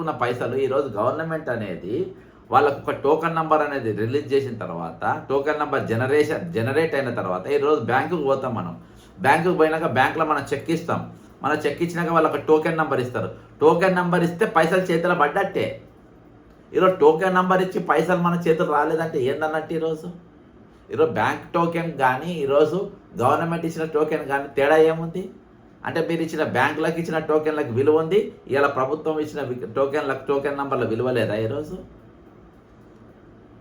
ఉన్న పైసలు ఈరోజు గవర్నమెంట్ అనేది వాళ్ళకు ఒక టోకెన్ నంబర్ అనేది రిలీజ్ చేసిన తర్వాత, టోకెన్ నంబర్ జనరేట్ అయిన తర్వాత ఈరోజు బ్యాంకుకు పోతాం. మనం బ్యాంకుకు పోయినాక బ్యాంకులో మనం చెక్ ఇస్తాం. మనం చెక్ ఇచ్చినాక వాళ్ళు ఒక టోకెన్ నంబర్ ఇస్తారు. టోకెన్ నంబర్ ఇస్తే పైసలు చేతిలో పడ్డట్టే. ఈరోజు టోకెన్ నంబర్ ఇచ్చి పైసలు మన చేతులు రాలేదంటే ఏందన్నట్టు? ఈరోజు బ్యాంక్ టోకెన్ కానీ ఈరోజు గవర్నమెంట్ ఇచ్చిన టోకెన్ కానీ తేడా ఏముంది అంటే, మీరు ఇచ్చిన బ్యాంకులకు ఇచ్చిన టోకెన్లకు విలువ ఉంది, ఇలా ప్రభుత్వం ఇచ్చిన టోకెన్ నంబర్ల విలువ లేదా?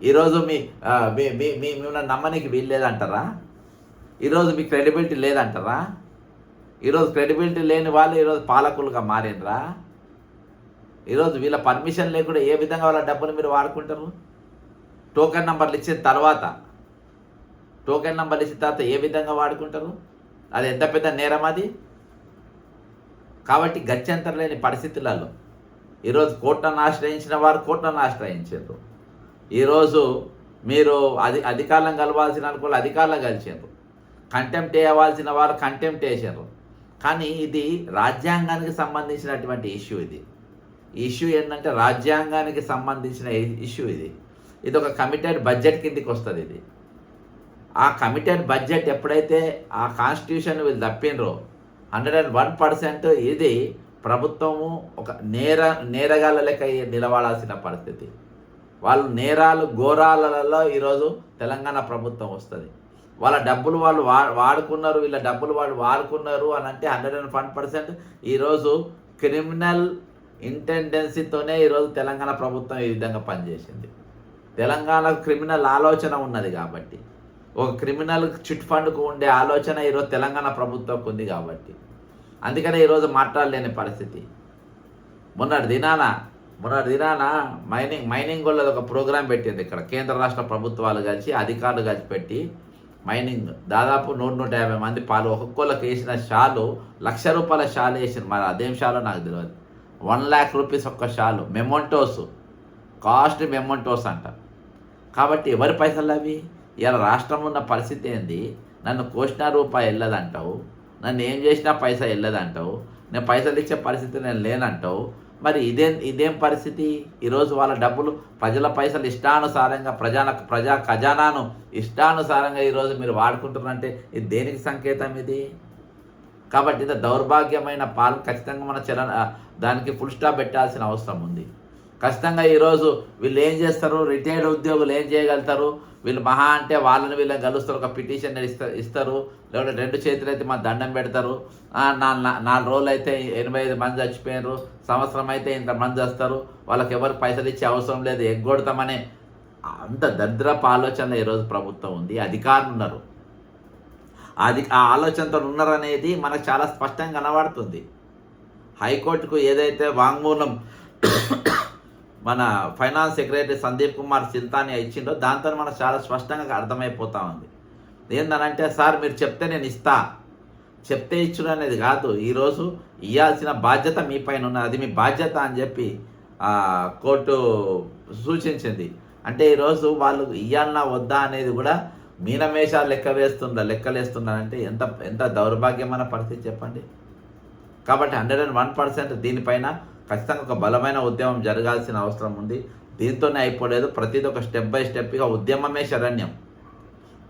ఈరోజు మిమ్మల్ని నమ్మనికి వీలు లేదంటారా? ఈరోజు మీ క్రెడిబిలిటీ లేదంటారా? ఈరోజు క్రెడిబిలిటీ లేని వాళ్ళు ఈరోజు పాలకులుగా మారినరా? ఈరోజు వీళ్ళ పర్మిషన్ లేకుండా ఏ విధంగా వాళ్ళ డబ్బులు మీరు వాడుకుంటారు? టోకెన్ నంబర్లు ఇచ్చిన తర్వాత ఏ విధంగా వాడుకుంటారు? అది ఎంత పెద్ద నేరం అది. కాబట్టి గత్యంతరం లేని పరిస్థితులలో ఈరోజు కోర్టును ఆశ్రయించిన వారు కోర్టును ఆశ్రయించారు. ఈరోజు మీరు అధికారం కలవాల్సిన వాళ్ళు అధికారులు కలిసారు, కంటెంప్ట్ వేయవలసిన వారు కంటెంప్ట్ వేసారు. కానీ ఇది రాజ్యాంగానికి సంబంధించినటువంటి ఇష్యూ. ఈ ఇష్యూ ఏంటంటే రాజ్యాంగానికి సంబంధించిన ఇష్యూ. ఇది ఒక కమిటెడ్ బడ్జెట్ కిందికి వస్తుంది. ఆ కమిటెడ్ బడ్జెట్ ఎప్పుడైతే ఆ కాన్స్టిట్యూషన్ వీళ్ళు తప్పినరో 101% ఇది ప్రభుత్వము ఒక నేరగాళ్ళ లెక్క నిలబడాల్సిన పరిస్థితి. వాళ్ళు నేరాలు ఘోరాలలో ఈరోజు తెలంగాణ ప్రభుత్వం వస్తుంది. వాళ్ళ డబ్బులు వాళ్ళు వాడుకున్నారు, వీళ్ళ డబ్బులు వాళ్ళు వాడుకున్నారు అని అంటే 101% ఈరోజు క్రిమినల్ ఇంటెండెన్సీతోనే ఈరోజు తెలంగాణ ప్రభుత్వం ఈ విధంగా పనిచేసింది. తెలంగాణకు క్రిమినల్ ఆలోచన ఉన్నది కాబట్టి, ఒక క్రిమినల్ చిట్ ఫండ్కు ఉండే ఆలోచన ఈరోజు తెలంగాణ ప్రభుత్వంకు ఉంది కాబట్టి, అందుకనే ఈరోజు మాట్లాడలేని పరిస్థితి. మొన్నటి దినాన మైనింగ్ వాళ్ళది ఒక ప్రోగ్రాం పెట్టింది. ఇక్కడ కేంద్ర రాష్ట్ర ప్రభుత్వాలు కలిసి అధికారులు కలిసి పెట్టి మైనింగ్ దాదాపు 150 మంది ఒక్కొక్కళ్ళకి వేసిన షాలు ₹1,00,000 షాలు వేసింది. మరి అదేం షాలో నాకు తెలియదు. ₹1,00,000 ఒక్క షాలు, మెమోంటోస్, కాస్ట్ మెమోంటోస్ అంట. కాబట్టి ఎవరి పైసలు అవి? ఇలా రాష్ట్రం ఉన్న పరిస్థితి ఏంది? నన్ను కోసినా రూపాయి వెళ్ళదంటావు, నన్ను ఏం చేసినా పైసా వెళ్ళదంటావు, నేను పైసలు ఇచ్చే పరిస్థితి నేను లేనంటావు. మరి ఇదేం పరిస్థితి? ఈరోజు వాళ్ళ డబ్బులు ప్రజల పైసలు ఇష్టానుసారంగా ప్రజా ఖజానాను ఇష్టానుసారంగా ఈరోజు మీరు వాడుకుంటున్నారంటే ఇది దేనికి సంకేతం ఇది? కాబట్టి ఇంత దౌర్భాగ్యమైన పాలన ఖచ్చితంగా మన దానికి ఫుల్ స్టాప్ పెట్టాల్సిన అవసరం ఉంది. ఖచ్చితంగా ఈరోజు వీళ్ళు ఏం చేస్తారు? రిటైర్డ్ ఉద్యోగులు ఏం చేయగలుగుతారు? వీళ్ళు మహా అంటే వీళ్ళని కలుస్తారు, ఒక పిటిషన్ ఇస్తారు, లేకపోతే 2 చేతులు అయితే మా దండం పెడతారు. 4 రోజులు అయితే 85 మంది చచ్చిపోయారు, సంవత్సరం అయితే ఇంతమంది వస్తారు, వాళ్ళకి ఎవరికి పైసలు ఇచ్చే అవసరం లేదు, ఎగ్గొడతామనే అంత దరిద్రపు ఆలోచనలో ఈరోజు ప్రభుత్వం ఉంది. అధికారులు ఉన్నారు, ఆ ఆలోచనతో ఉన్నారనేది మనకు చాలా స్పష్టంగా కనబడుతుంది. హైకోర్టుకు ఏదైతే వాంగ్మూలం మన ఫైనాన్స్ సెక్రటరీ సందీప్ కుమార్ సిల్తాని ఇచ్చిండో దాంతో మనకు చాలా స్పష్టంగా అర్థమైపోతూ ఉంది. ఏందనంటే, సార్ మీరు చెప్తే నేను ఇస్తా, చెప్తే ఇచ్చుడు అనేది కాదు, ఈరోజు ఇవ్వాల్సిన బాధ్యత మీ పైన ఉన్నది, అది మీ బాధ్యత అని చెప్పి కోర్టు సూచించింది. అంటే ఈరోజు వాళ్ళు ఇవ్వాలన్నా వద్దా అనేది కూడా మీనమేషాలు లెక్కలేస్తున్నారంటే ఎంత దౌర్భాగ్యమైన పరిస్థితి చెప్పండి. కాబట్టి 101% దీనిపైన ఖచ్చితంగా ఒక బలమైన ఉద్యమం జరగాల్సిన అవసరం ఉంది. దీంతోనే అయిపోలేదు, ప్రతిదీ ఒక స్టెప్ బై స్టెప్గా ఉద్యమమే శరణ్యం.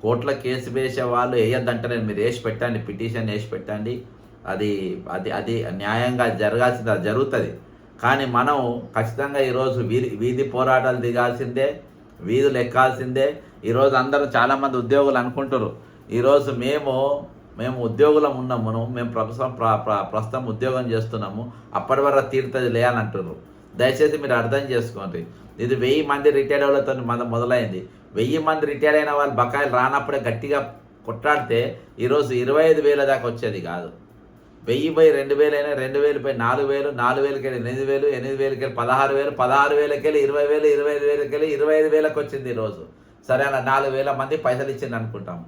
కోర్టులో కేసు వేసే వాళ్ళు వేయద్దంటారు, మీరు వేసి పెట్టండి, పిటిషన్ వేసి పెట్టండి, అది అది అది న్యాయంగా జరగాల్సింది జరుగుతుంది. కానీ మనం ఖచ్చితంగా ఈరోజు వీధి పోరాటాలు దిగాల్సిందే, వీధులు ఎక్కాల్సిందే. ఈరోజు అందరూ చాలామంది ఉద్యోగులు అనుకుంటారు, ఈరోజు మేము ఉద్యోగులం ఉన్నాము, మేము ప్రస్తుతం ఉద్యోగం చేస్తున్నాము, అప్పటి వరకు తీరుతుంది లేని అంటున్నారు. దయచేసి మీరు అర్థం చేసుకోండి, ఇది 1000 మంది రిటైర్డ్ వాళ్ళతో మొదలైంది. 1000 మంది రిటైర్ అయిన వాళ్ళు బకాయిలు రానప్పుడే గట్టిగా కొట్లాడితే ఈరోజు 25,000 దాకా వచ్చేది కాదు. 1000/2000 అయినా 2000/4000, 4000కెళ్ళి 8000, 8000కెళ్ళి 16,000, 16,000కెళ్ళి 20,000, 25,000కెళ్ళి 25,000కి వచ్చింది ఈరోజు. సరే, 4,000 మంది పైసలు ఇచ్చింది అనుకుంటాం.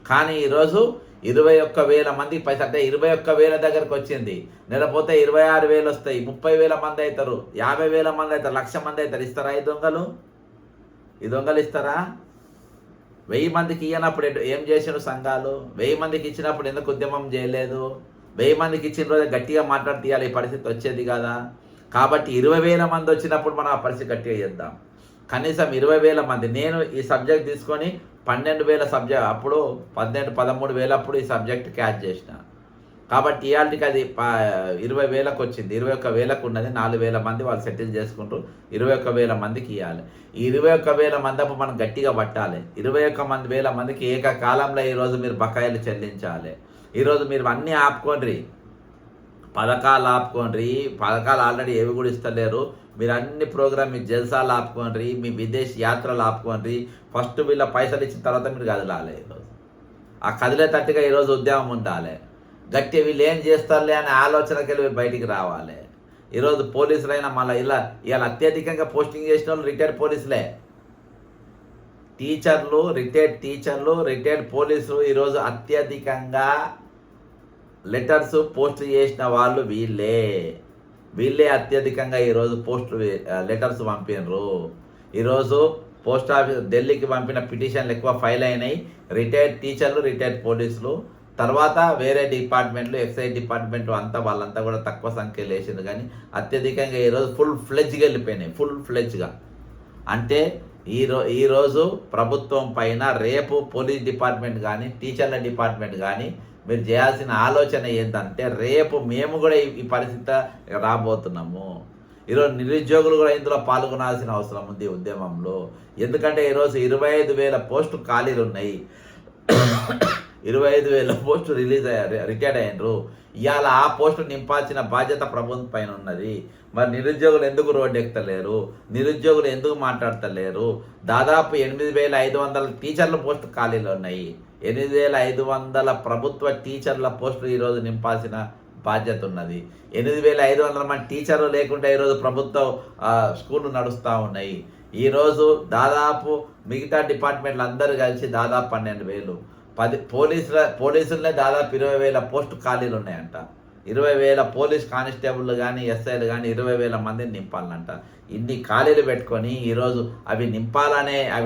కానీ ఈరోజు 21,000 మంది పైసలు, అంటే 21,000 దగ్గరకు వచ్చింది. నెలపోతే 26,000 వస్తాయి, 30,000 మంది అవుతారు, 50,000 మంది అవుతారు, 1,00,000 మంది అవుతారు. ఇస్తారా ఈ దొంగలు ఇస్తారా? 1000 మందికి ఇవ్వనప్పుడు ఏం చేసారు సంఘాలు? 1000 మందికి ఇచ్చినప్పుడు ఎందుకు ఉద్యమం చేయలేదు? 1000 మందికి ఇచ్చిన రోజు గట్టిగా మాట్లాడి తీయాలి, ఈ పరిస్థితి వచ్చేది కదా. కాబట్టి 20,000 మంది వచ్చినప్పుడు మనం ఆ పరిస్థితి గట్టిగా చేద్దాం. కనీసం 20,000 మంది. నేను ఈ సబ్జెక్ట్ తీసుకొని 12,000 సబ్జెక్ట్ అప్పుడు 12, 13,000 అప్పుడు ఈ సబ్జెక్ట్ క్యాచ్ చేసిన. కాబట్టి ఇవాళకి అది 20,000కు వచ్చింది. 21,000కు ఉన్నది. 4,000 మంది వాళ్ళు సెటిల్ చేసుకుంటూ 21,000 మందికి ఇవ్వాలి. ఈ 21,000 మంది అప్పుడు మనం గట్టిగా పట్టాలి. 21,000 మందికి ఏకకాలంలో ఈరోజు మీరు బకాయిలు చెల్లించాలి. ఈరోజు మీరు అన్నీ ఆపుకోండి, పథకాలు ఆపుకోండి. పథకాలు ఆల్రెడీ ఏవి కూడా ఇస్తలేరు. మీరు అన్ని ప్రోగ్రామ్, మీ జల్సాలు ఆపుకోండి, మీ విదేశీ యాత్రలు ఆపుకోండి. ఫస్ట్ వీళ్ళ పైసలు ఇచ్చిన తర్వాత మీరు కదలాలి. ఈరోజు ఆ కదిలేటట్టుగా ఈరోజు ఉద్యమం ఉండాలి. గట్టి వీళ్ళు ఏం చేస్తారులే అనే ఆలోచనకి వెళ్ళి బయటికి రావాలి. ఈరోజు పోలీసులైనా మళ్ళీ ఇలా అత్యధికంగా పోస్టింగ్ చేసిన వాళ్ళు రిటైర్డ్ పోలీసులే. టీచర్లు, రిటైర్డ్ పోలీసులు ఈరోజు అత్యధికంగా లెటర్స్ పోస్ట్ చేసిన వాళ్ళు వీళ్ళే అత్యధికంగా ఈరోజు లెటర్స్ పంపినరు. ఈరోజు పోస్ట్ ఆఫీస్ ఢిల్లీకి పంపిన పిటిషన్లు ఎక్కువ ఫైల్ అయినాయి. రిటైర్డ్ టీచర్లు, రిటైర్డ్ పోలీసులు, తర్వాత వేరే డిపార్ట్మెంట్లు, ఎక్సైజ్ డిపార్ట్మెంట్ వాళ్ళంతా కూడా తక్కువ సంఖ్యలో వేసింది. కానీ అత్యధికంగా ఈరోజు ఫుల్ ఫ్లెడ్జ్గా వెళ్ళిపోయినాయి. ఫుల్ ఫ్లెడ్జ్గా అంటే ఈరోజు ప్రభుత్వం పైన రేపు పోలీస్ డిపార్ట్మెంట్ కానీ, టీచర్ల డిపార్ట్మెంట్ కానీ మీరు చేయాల్సిన ఆలోచన ఏంటంటే, రేపు మేము కూడా ఈ పరిస్థితి రాబోతున్నాము. ఈరోజు నిరుద్యోగులు కూడా ఇందులో పాల్గొనాల్సిన అవసరం ఉంది ఉద్యమంలో. ఎందుకంటే ఈరోజు 25,000 పోస్టులు ఖాళీలు ఉన్నాయి. 25,000 పోస్టులు రిటైర్డ్ అయినరు. ఇవాళ ఆ పోస్టు నింపాల్సిన బాధ్యత ప్రభుత్వం పైన ఉన్నది. మరి నిరుద్యోగులు ఎందుకు రోడ్డు ఎక్కుతలేరు? నిరుద్యోగులు ఎందుకు మాట్లాడతలేరు? దాదాపు 8,500 టీచర్ల పోస్టు ఖాళీలు ఉన్నాయి. 8,500 ప్రభుత్వ టీచర్ల పోస్టులు ఈరోజు నింపాల్సిన బాధ్యత ఉన్నది. 8,500 మంది టీచర్లు లేకుండా ఈరోజు ప్రభుత్వ స్కూళ్ళు నడుస్తూ ఉన్నాయి. ఈరోజు దాదాపు మిగతా డిపార్ట్మెంట్లు అందరూ కలిసి దాదాపు 12,000. పోలీసులనే దాదాపు 20,000 పోస్టు ఖాళీలు ఉన్నాయంట. 20,000 పోలీస్ కానిస్టేబుల్ కానీ, ఎస్ఐలు కానీ 20,000 మందిని నింపాలంట. ఇన్ని ఖాళీలు పెట్టుకొని ఈరోజు అవి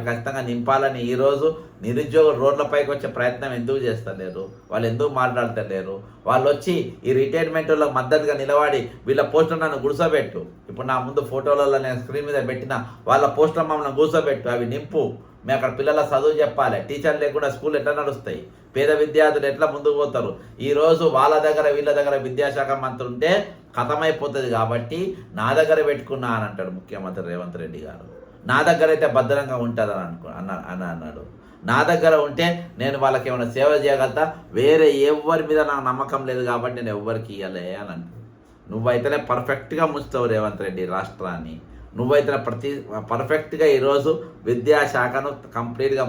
ఖచ్చితంగా నింపాలని ఈరోజు నిరుద్యోగులు రోడ్లపైకి వచ్చే ప్రయత్నం ఎందుకు చేస్తలేరు? వాళ్ళు ఎందుకు మాట్లాడతలేరు? వాళ్ళు వచ్చి ఈ రిటైర్మెంట్లో మద్దతుగా నిలబడి వీళ్ళ పోస్టులు నన్ను గుడిసోబెట్టు. ఇప్పుడు నా ముందు ఫోటోలలో నేను స్క్రీన్ మీద పెట్టిన వాళ్ళ పోస్టులు మమ్మల్ని గుడిసోబెట్టు, అవి నింపు. మేము అక్కడ పిల్లల చదువు చెప్పాలి. టీచర్ లేకుండా స్కూల్ ఎట్లా నడుస్తాయి? పేద విద్యార్థులు ఎట్లా ముందుకు పోతారు? ఈరోజు వాళ్ళ దగ్గర వీళ్ళ దగ్గర విద్యాశాఖ మంత్రి ఉంటే ఖతమైపోతుంది. కాబట్టి నా దగ్గర పెట్టుకున్నా అని అంటాడు ముఖ్యమంత్రి రేవంత్ రెడ్డి గారు. నా దగ్గర అయితే భద్రంగా ఉంటుందని అన్నాడు. నా దగ్గర ఉంటే నేను వాళ్ళకి ఏమైనా సేవ చేయగలుగుతా. వేరే ఎవరి మీద నాకు నమ్మకం లేదు కాబట్టి నేను ఎవరికి ఇవ్వలే అని అంటాడు. నువ్వైతేనే పర్ఫెక్ట్గా ముంచుతావు రేవంత్ రెడ్డి రాష్ట్రాన్ని. నువ్వైతే పర్ఫెక్ట్గా ఈరోజు విద్యాశాఖను కంప్లీట్గా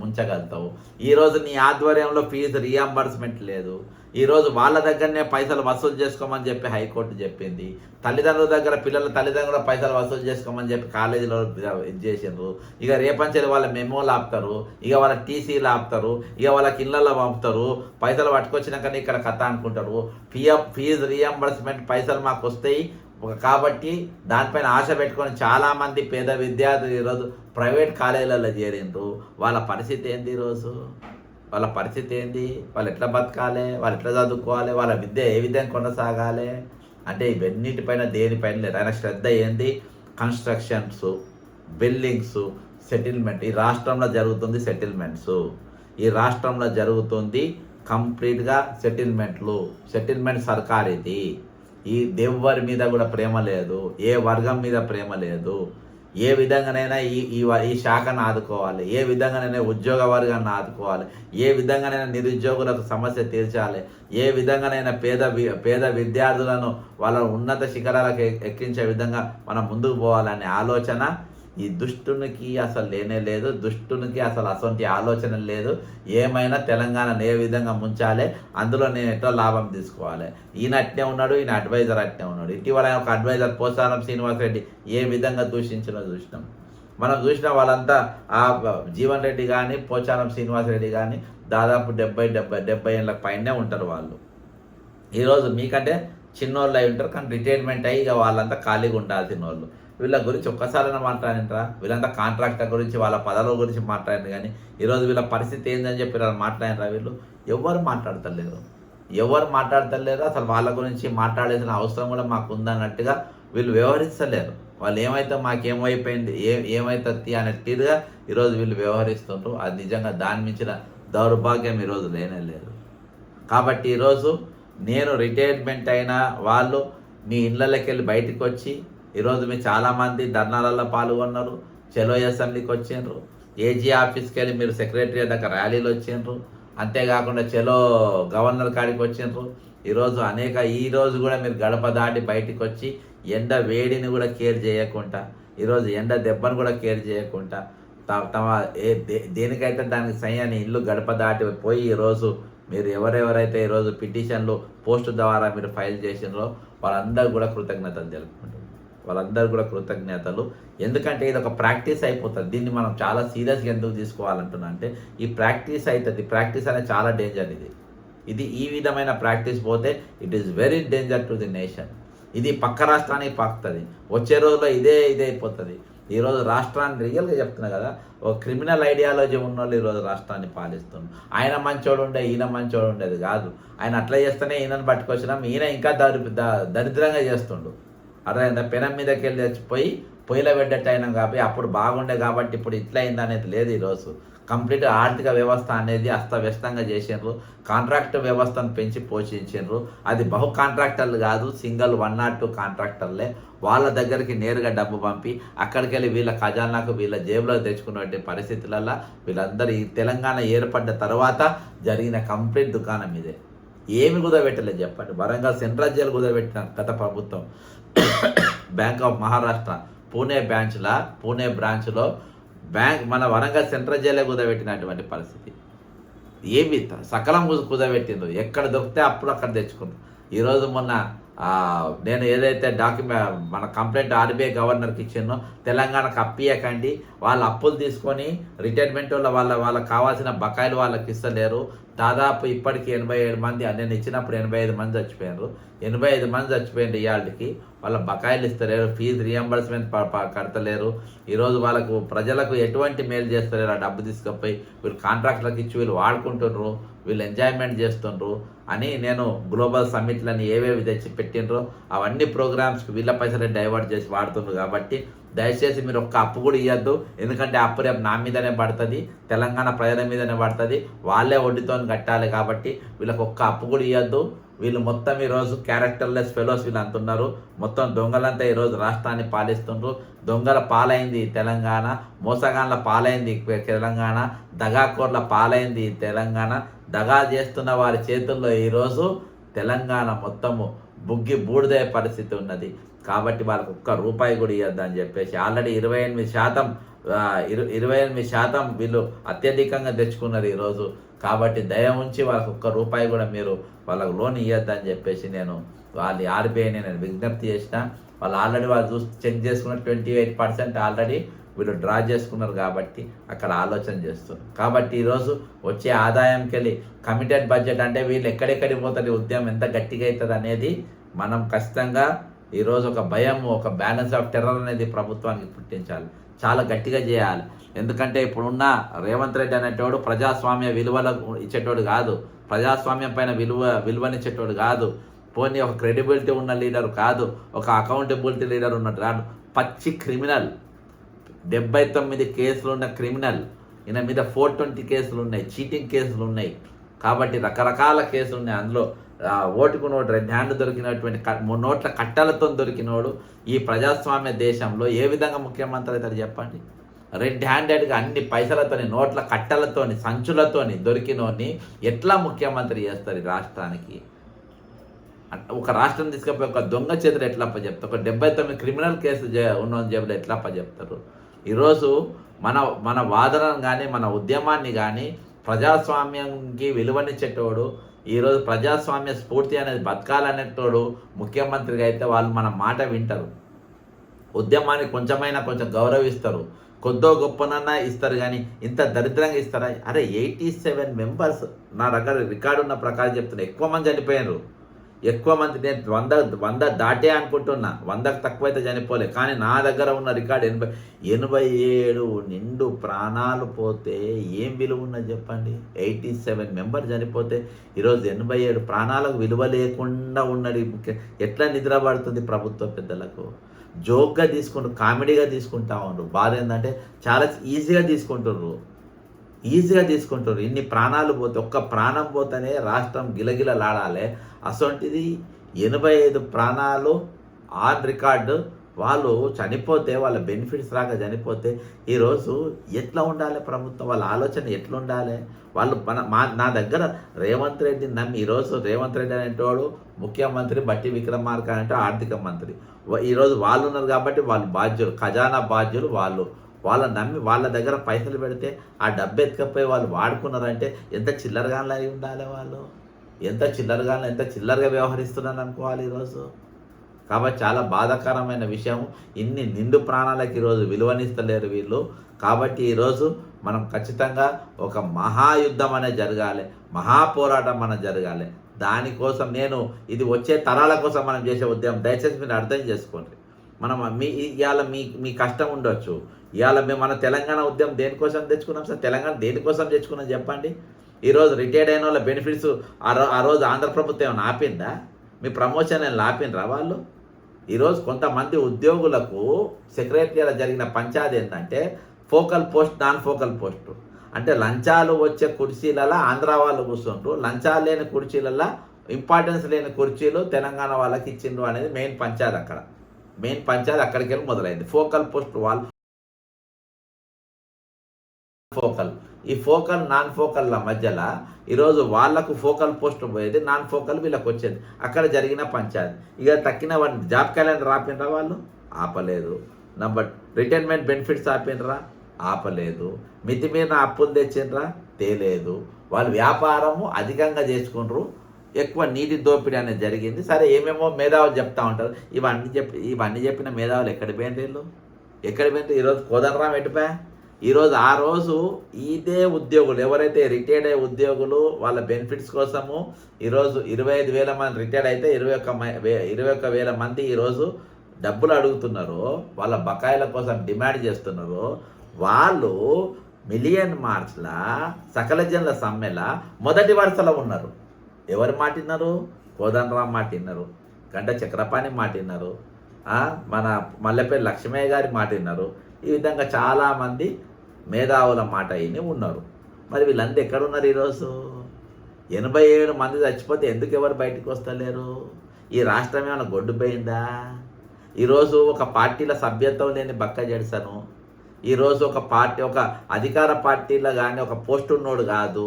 ముంచగలుగుతావు. ఈరోజు నీ ఆధ్వర్యంలో ఫీజు రియంబర్స్మెంట్ లేదు. ఈరోజు వాళ్ళ దగ్గరనే పైసలు వసూలు చేసుకోమని చెప్పి హైకోర్టు చెప్పింది. తల్లిదండ్రుల దగ్గర పిల్లల తల్లిదండ్రుల పైసలు వసూలు చేసుకోమని చెప్పి కాలేజీలో ఇది చేసిండ్రు. ఇక రేపంచేది వాళ్ళ మెమోలు ఆపుతారు, ఇక వాళ్ళ టీసీలు ఆపుతారు, ఇక వాళ్ళకి ఇళ్ళల్లో పంపుతారు. పైసలు పట్టుకొచ్చినాకనే ఇక్కడ కథ అనుకుంటారు. ఫీజు రియంబర్స్మెంట్ పైసలు మాకు వస్తాయి కాబట్టి దానిపైన ఆశ పెట్టుకొని చాలామంది పేద విద్యార్థులు ఈరోజు ప్రైవేట్ కాలేజీలలో చేరిండ్రు. వాళ్ళ పరిస్థితి ఏంది? ఈరోజు వాళ్ళ పరిస్థితి ఏంది? వాళ్ళు ఎట్లా బతకాలి? వాళ్ళు ఎట్లా చదువుకోవాలి? వాళ్ళ విద్య ఏ విధంగా కొనసాగాలి? అంటే ఇవన్నిటిపైన దేనిపైన లేదు. ఆయన శ్రద్ధ ఏంది? Constructions, buildings, settlement. ఈ రాష్ట్రంలో జరుగుతుంది సెటిల్మెంట్స్. ఈ రాష్ట్రంలో జరుగుతుంది కంప్లీట్గా సెటిల్మెంట్ సర్కార్ ఇది. ఈ ఎవరి మీద కూడా ప్రేమ లేదు, ఏ వర్గం మీద ప్రేమ లేదు. ఏ విధంగానైనా ఈ శాఖను ఆదుకోవాలి, ఏ విధంగానైనా ఉద్యోగ వర్గాన్ని ఆదుకోవాలి, ఏ విధంగానైనా నిరుద్యోగులకు సమస్య తీర్చాలి, ఏ విధంగానైనా పేద విద్యార్థులను వాళ్ళ ఉన్నత శిఖరాలకు ఎక్కించే విధంగా మనం ముందుకు పోవాలనే ఆలోచన ఈ దుష్టునికి అసలు లేనే లేదు. దుష్టునికి అసలు అసొంటి ఆలోచన లేదు. ఏమైనా తెలంగాణను ఏ విధంగా ముంచాలి, అందులో నేను ఎట్లా లాభం తీసుకోవాలి. ఈయన అట్నే ఉన్నాడు, ఈయన అడ్వైజర్ అట్నే ఉన్నాడు. ఇటీవల ఒక అడ్వైజర్ పోచారం శ్రీనివాసరెడ్డి ఏ విధంగా దూషించినో చూసినాం. మనం చూసిన వాళ్ళంతా ఆ జీవన్ రెడ్డి కానీ, పోచారం శ్రీనివాసరెడ్డి కానీ దాదాపు 70 ఏళ్ళ పైనే ఉంటారు వాళ్ళు. ఈరోజు మీకంటే చిన్నోళ్ళు అయి ఉంటారు, కానీ రిటైర్మెంట్ అయ్యి ఇక వాళ్ళంతా ఖాళీగా ఉండాల్సిన వాళ్ళు. వీళ్ళ గురించి ఒక్కసారైనా మాట్లాడినరా? వీళ్ళంతా కాంట్రాక్టర్ గురించి, వాళ్ళ పదవుల గురించి మాట్లాడింది. కానీ ఈరోజు వీళ్ళ పరిస్థితి ఏందని చెప్పి వీళ్ళు మాట్లాడినరా? వీళ్ళు ఎవరు మాట్లాడతలేరు. అసలు వాళ్ళ గురించి మాట్లాడాల్సిన అవసరం కూడా మాకు ఉందన్నట్టుగా వీళ్ళు వ్యవహరిస్తలేరు. వాళ్ళు ఏమైతే మాకేమైపోయింది ఏమైతుంది అనే తీరుగా ఈరోజు వీళ్ళు వ్యవహరిస్తుండ్రు. అది నిజంగా దాని మించిన దౌర్భాగ్యం ఈరోజు లేనే లేదు. కాబట్టి ఈరోజు నేను రిటైర్మెంట్ అయిన వాళ్ళు మీ ఇళ్ళకి వెళ్ళి బయటకు వచ్చి ఈరోజు మీరు చాలామంది ధర్నాలలో పాల్గొన్నారు, చలో అసెంబ్లీకి వచ్చిండ్రు, ఏజీ ఆఫీస్కి వెళ్ళి మీరు సెక్రటరీ దగ్గర ర్యాలీలు వచ్చిండ్రు, అంతేకాకుండా చలో గవర్నర్ కాడికి వచ్చిండ్రు. ఈరోజు కూడా మీరు గడప దాటి బయటికి వచ్చి ఎండ వేడిని కూడా కేర్ చేయకుండా, ఈరోజు ఎండ దెబ్బను కూడా కేర్ చేయకుండా తమ దేనికైతే దానికి సై అని ఇల్లు గడప దాటి పోయి ఈరోజు మీరు ఎవరెవరైతే ఈరోజు పిటిషన్లు పోస్ట్ ద్వారా మీరు ఫైల్ చేసినారో వాళ్ళందరూ కూడా కృతజ్ఞతలు తెలుపుకుంటారు. వాళ్ళందరూ కూడా కృతజ్ఞతలు. ఎందుకంటే ఇది ఒక ప్రాక్టీస్ అయిపోతుంది. దీన్ని మనం చాలా సీరియస్గా ఎందుకు తీసుకోవాలంటున్నా అంటే ఈ ప్రాక్టీస్ అవుతుంది. ప్రాక్టీస్ అనేది చాలా డేంజర్. ఇది ఈ విధమైన ప్రాక్టీస్ పోతే it is very danger to the nation. ఇది పక్క రాష్ట్రానికి పాకుతుంది. వచ్చే రోజుల్లో ఇదే అయిపోతుంది. ఈరోజు రాష్ట్రాన్ని రియల్గా చెప్తున్నా కదా, ఒక క్రిమినల్ ఐడియాలజీ ఉన్న వాళ్ళు ఈరోజు రాష్ట్రాన్ని పాలిస్తున్నారు. ఆయన మంచోడు ఉండే ఈయన మంచోడు ఉండేది కాదు. ఆయన అట్లా చేస్తేనే ఈయనను పట్టుకొచ్చినాం, ఈయన ఇంకా దరిద్రంగా చేస్తుండు. అర్థమైందా? పెనం మీదకి వెళ్ళి తెచ్చిపోయి పొయ్యిలో పెట్టేట్టు అయినాం కాబట్టి అప్పుడు బాగుండే కాబట్టి ఇప్పుడు ఇట్లా అయింది అనేది లేదు. ఈరోజు కంప్లీట్ ఆర్థిక వ్యవస్థ అనేది అస్తవ్యస్తంగా చేసిండ్రు. కాంట్రాక్ట్ వ్యవస్థను పెంచి పోషించిండ్రు. అది బహు కాంట్రాక్టర్లు కాదు, సింగిల్ 1 or 2 కాంట్రాక్టర్లే. వాళ్ళ దగ్గరికి నేరుగా డబ్బు పంపి అక్కడికి వెళ్ళి వీళ్ళ ఖజానాకు వీళ్ళ జేబులో తెచ్చుకునే పరిస్థితులలో వీళ్ళందరూ ఈ తెలంగాణ ఏర్పడ్డ తర్వాత జరిగిన కంప్లీట్ దుకాణం ఇదే. ఏమి కుదరబెట్టలేదు చెప్పండి. వరంగల్ సెంట్రల్ జైలు కుదరబెట్టిన గత ప్రభుత్వం. బ్యాంక్ ఆఫ్ మహారాష్ట్ర పూణే బ్రాంచ్లో మన వరంగల్ సెంట్రల్ జైలే కుదరబెట్టినటువంటి పరిస్థితి. ఏమి సకలం కుదరబెట్టిందో, ఎక్కడ దొరికితే అప్పుడు అక్కడ తెచ్చుకుంటారు. ఈరోజు మొన్న నేను ఏదైతే మన కంప్లైంట్ ఆర్బీఐ గవర్నర్కి ఇచ్చిందో తెలంగాణకు అప్పియకండి, వాళ్ళు అప్పులు తీసుకొని రిటైర్మెంట్ వాళ్ళకి కావాల్సిన బకాయిలు వాళ్ళకి ఇస్తలేరు. దాదాపు ఇప్పటికి 87 మంది, నేను ఇచ్చినప్పుడు 85 మంది చచ్చిపోయారు. 85 మంది చచ్చిపోయింది. ఇవాళకి వాళ్ళ బకాయిలు ఇస్తలేరు, ఫీజు రియంబర్స్మెంట్ కడతలేరు. ఈరోజు వాళ్ళకు ప్రజలకు ఎటువంటి మేలు చేస్తలేరు. ఆ డబ్బు తీసుకుపోయి వీళ్ళు కాంట్రాక్ట్లకు ఇచ్చి వీళ్ళు వాడుకుంటున్నారు, వీళ్ళు ఎంజాయ్మెంట్ చేస్తుండ్రు అని నేను గ్లోబల్ సమ్మిట్లని ఏవేవి తెచ్చి పెట్టినరో అవన్నీ ప్రోగ్రామ్స్కి వీళ్ళ పైసలే డైవర్ట్ చేసి వాడుతుండ్రు. కాబట్టి దయచేసి మీరు ఒక్క అప్పు కూడా ఇవ్వద్దు. ఎందుకంటే అప్పు రేపు నా మీదనే పడుతుంది, తెలంగాణ ప్రజల మీదనే పడుతుంది, వాళ్ళే వడ్డీతో కట్టాలి. కాబట్టి వీళ్ళకి ఒక్క అప్పు కూడా ఇవ్వద్దు. వీళ్ళు మొత్తం ఈరోజు క్యారెక్టర్లెస్ ఫెలోస్ వీళ్ళు అంటున్నారు. మొత్తం దొంగలంతా ఈరోజు రాష్ట్రాన్ని పాలిస్తుండ్రు. దొంగల పాలైంది తెలంగాణ, మోసగాళ్ళ పాలైంది తెలంగాణ, దగాకోర్ల పాలైంది తెలంగాణ. దగా చేస్తున్న వారి చేతుల్లో ఈరోజు తెలంగాణ మొత్తము బూడిదే పరిస్థితి ఉన్నది. కాబట్టి వాళ్ళకి ఒక్క రూపాయి కూడా ఇవ్వద్దని చెప్పేసి ఆల్రెడీ 28% వీళ్ళు అత్యధికంగా తెచ్చుకున్నారు ఈరోజు. కాబట్టి దయ ఉంచి వాళ్ళకి ఒక్క రూపాయి కూడా మీరు వాళ్ళకు లోన్ ఇవ్వద్దని చెప్పేసి నేను ఆర్బీఐని నేను విజ్ఞప్తి చేసిన. వాళ్ళు ఆల్రెడీ చెక్ చేసుకున్న 28% ఆల్రెడీ వీళ్ళు డ్రా చేసుకున్నారు. కాబట్టి అక్కడ ఆలోచన చేస్తున్నారు. కాబట్టి ఈరోజు వచ్చే ఆదాయంకి వెళ్ళి కమిటెడ్ బడ్జెట్ అంటే వీళ్ళు ఎక్కడెక్కడికి పోతుంది, ఉద్యమం ఎంత గట్టిగా అవుతుంది అనేది మనం ఖచ్చితంగా ఈరోజు ఒక భయం, ఒక బ్యాలెన్స్ ఆఫ్ టెర్రర్ అనేది ప్రభుత్వానికి పుట్టించాలి, చాలా గట్టిగా చేయాలి. ఎందుకంటే ఇప్పుడున్న రేవంత్ రెడ్డి అనేటోడు ప్రజాస్వామ్య విలువలకు ఇచ్చేటోడు కాదు, ప్రజాస్వామ్యం పైన విలువనిచ్చేటోడు కాదు, పోనీ ఒక క్రెడిబిలిటీ ఉన్న లీడర్ కాదు, ఒక అకౌంటబిలిటీ లీడర్ ఉన్నట్టు కాదు. పచ్చి క్రిమినల్. 79 కేసులు ఉన్న క్రిమినల్. ఈయన మీద 420 కేసులు ఉన్నాయి, చీటింగ్ కేసులు ఉన్నాయి. కాబట్టి రకరకాల కేసులు ఉన్నాయి. అందులో ఓటుకు నోటు 2 హ్యాండ్లు దొరికినటువంటి 3 నోట్ల కట్టలతో దొరికినోడు ఈ ప్రజాస్వామ్య దేశంలో ఏ విధంగా ముఖ్యమంత్రి అవుతారు చెప్పండి? 2 హ్యాండెడ్గా అన్ని పైసలతోని, నోట్ల కట్టలతోని, సంచులతోని దొరికినోని ఎట్లా ముఖ్యమంత్రి చేస్తారు ఈ రాష్ట్రానికి? ఒక రాష్ట్రం తీసుకపోయి ఒక దొంగ చేతులు ఎట్లా అప్పచెప్తారు? ఒక 79 క్రిమినల్ కేసులు ఉన్న జేబులు ఎట్లా అప్పచెప్తారు? ఈరోజు మన వాదనను కానీ మన ఉద్యమాన్ని కానీ ప్రజాస్వామ్యానికి విలువనిచ్చేటోడు, ఈరోజు ప్రజాస్వామ్య స్ఫూర్తి అనేది బతకాలనేటోడు ముఖ్యమంత్రిగా అయితే వాళ్ళు మన మాట వింటారు, ఉద్యమాన్ని కొంచెం గౌరవిస్తారు, కొద్దో గొప్పనన్నా ఇస్తారు. కానీ ఇంత దరిద్రంగా ఇస్తారా? అరే 87 మెంబర్స్ నా దగ్గర రికార్డు ఉన్న ప్రకారం చెప్తున్నా, ఎక్కువ మంది చనిపోయినారు. ఎక్కువ మంది, నేను 100 దాటే అనుకుంటున్నా, 100కు తక్కువైతే చనిపోలే. కానీ నా దగ్గర ఉన్న రికార్డు 87 నిండు ప్రాణాలు పోతే ఏం విలువ ఉన్నది చెప్పండి. 87 మెంబర్ చనిపోతే ఈరోజు 87 ప్రాణాలకు విలువ లేకుండా ఉన్నది. ఎట్లా నిద్ర పడుతుంది ప్రభుత్వ పెద్దలకు? జోక్గా తీసుకుంటారు, కామెడీగా తీసుకుంటా ఉండరు. బాధ ఏంటంటే చాలా ఈజీగా తీసుకుంటుర్రు. ఇన్ని ప్రాణాలు పోతే, ఒక్క ప్రాణం పోతేనే రాష్ట్రం గిలగిలలాడాలి. అసొంటిది 85 ప్రాణాలు ఆన్ రికార్డు. వాళ్ళు చనిపోతే, వాళ్ళ బెనిఫిట్స్ రాక చనిపోతే ఈరోజు ఎట్లా ఉండాలి ప్రభుత్వం? వాళ్ళ ఆలోచన ఎట్లా ఉండాలి? వాళ్ళు నా దగ్గర రేవంత్ రెడ్డిని నమ్మి, ఈరోజు రేవంత్ రెడ్డి అనేటోడు ముఖ్యమంత్రి, బట్టి విక్రమార్క అంటే ఆర్థిక మంత్రి. ఈరోజు వాళ్ళు ఉన్నారు కాబట్టి వాళ్ళు బాధ్యులు, ఖజానా బాధ్యులు వాళ్ళు. వాళ్ళని నమ్మి వాళ్ళ దగ్గర పైసలు పెడితే ఆ డబ్బు ఎత్తుకపోయి వాళ్ళు వాడుకున్నారంటే ఎంత చిల్లరగానే అయి ఉండాలి వాళ్ళు. ఎంత చిల్లరగా వ్యవహరిస్తున్నారు అనుకోవాలి ఈరోజు. కాబట్టి చాలా బాధాకరమైన విషయం. ఇన్ని నిండు ప్రాణాలకు ఈరోజు విలువనిస్తలేరు వీళ్ళు. కాబట్టి ఈరోజు మనం ఖచ్చితంగా ఒక మహాయుద్ధం అనేది జరగాలి, మహాపోరాటం అనేది జరగాలి. దానికోసం ఇది వచ్చే తరాల కోసం మనం చేసే ఉద్యమం. దయచేసి మీరు అర్థం చేసుకోండి. మనం ఇవాళ మీ కష్టం ఉండొచ్చు. ఇవాళ మన తెలంగాణ ఉద్యమం దేనికోసం తెచ్చుకున్నాం సార్? తెలంగాణ దేనికోసం తెచ్చుకున్నాం చెప్పండి. ఈరోజు రిటైర్డ్ అయిన వాళ్ళ బెనిఫిట్స్ ఆ రోజు ఆంధ్ర ప్రభుత్వం ఏమైనా ఆపిందా? మీ ప్రమోషన్ ఏమైనా ఆపిండ్రా వాళ్ళు? ఈరోజు కొంతమంది ఉద్యోగులకు సెక్రటరీలో జరిగిన పంచాయతీ ఏంటంటే focal post, non focal post. అంటే లంచాలు వచ్చే కుర్చీలలో ఆంధ్ర వాళ్ళు కూర్చుంటారు, లంచాలు లేని కుర్చీలలో, ఇంపార్టెన్స్ లేని కుర్చీలు తెలంగాణ వాళ్ళకి ఇచ్చిండ్రు అనేది మెయిన్ పంచాయతీ అక్కడికి వెళ్ళి మొదలైంది. ఫోకల్ పోస్ట్ వాళ్ళు ఈ ఫోకల్ నాన్ ఫోకల్ల మధ్యలో ఈరోజు వాళ్లకు ఫోకల్ పోస్ట్ పోయేది, నాన్ ఫోకల్ వీళ్ళకి వచ్చేది. అక్కడ జరిగిన పంచాయతీ. ఇక తక్కిన వాడిని జాబ్ క్యాలెండర్ ఆపినరా వాళ్ళు? ఆపలేదు. రిటైర్మెంట్ బెనిఫిట్స్ ఆపినరా? ఆపలేదు. మితిమీరిన అప్పులు తెచ్చిండ్రా? తేలేదు. వాళ్ళు వ్యాపారము అధికంగా చేసుకుంటారు, ఎక్కువ నీటి దోపిడీ అనేది జరిగింది. సరే, ఏమేమో మేధావులు చెప్తా ఉంటారు. ఇవన్నీ చెప్పిన మేధావులు ఎక్కడి పోయిన? ఈరోజు కోదండరాం ఎటుపోయా? ఆ రోజు ఇదే ఉద్యోగులు, ఎవరైతే రిటైర్డ్ అయ్యే ఉద్యోగులు, వాళ్ళ బెనిఫిట్స్ కోసము ఈరోజు 25,000 మంది రిటైర్డ్ అయితే 21,000 మంది ఈరోజు డబ్బులు అడుగుతున్నారు, వాళ్ళ బకాయిల కోసం డిమాండ్ చేస్తున్నారు. వాళ్ళు మిలియన్ మార్చ్ల సకల జనుల సమ్మెల మొదటి వరుసలో ఉన్నారు. ఎవరు మాటిన్నారు? కోదండరాం మాటిన్నారు, గంట చక్రపాణి మాటిన్నారు, మన మల్లెపల్లి లక్ష్మయ్య గారి మాటిన్నారు. ఈ విధంగా చాలామంది మేధావుల మాట అయిన ఉన్నారు. మరి వీళ్ళందరూ ఎక్కడున్నారు ఈరోజు? 87 మంది చచ్చిపోతే ఎందుకు ఎవరు బయటకు వస్తలేరు? ఈ రాష్ట్రం ఏమైనా గొడ్డుపోయిందా? ఈరోజు ఒక పార్టీల సభ్యత్వం లేని బక్క జడిసను, ఈరోజు ఒక అధికార పార్టీలో కానీ ఒక పోస్ట్ ఉన్నోడు కాదు,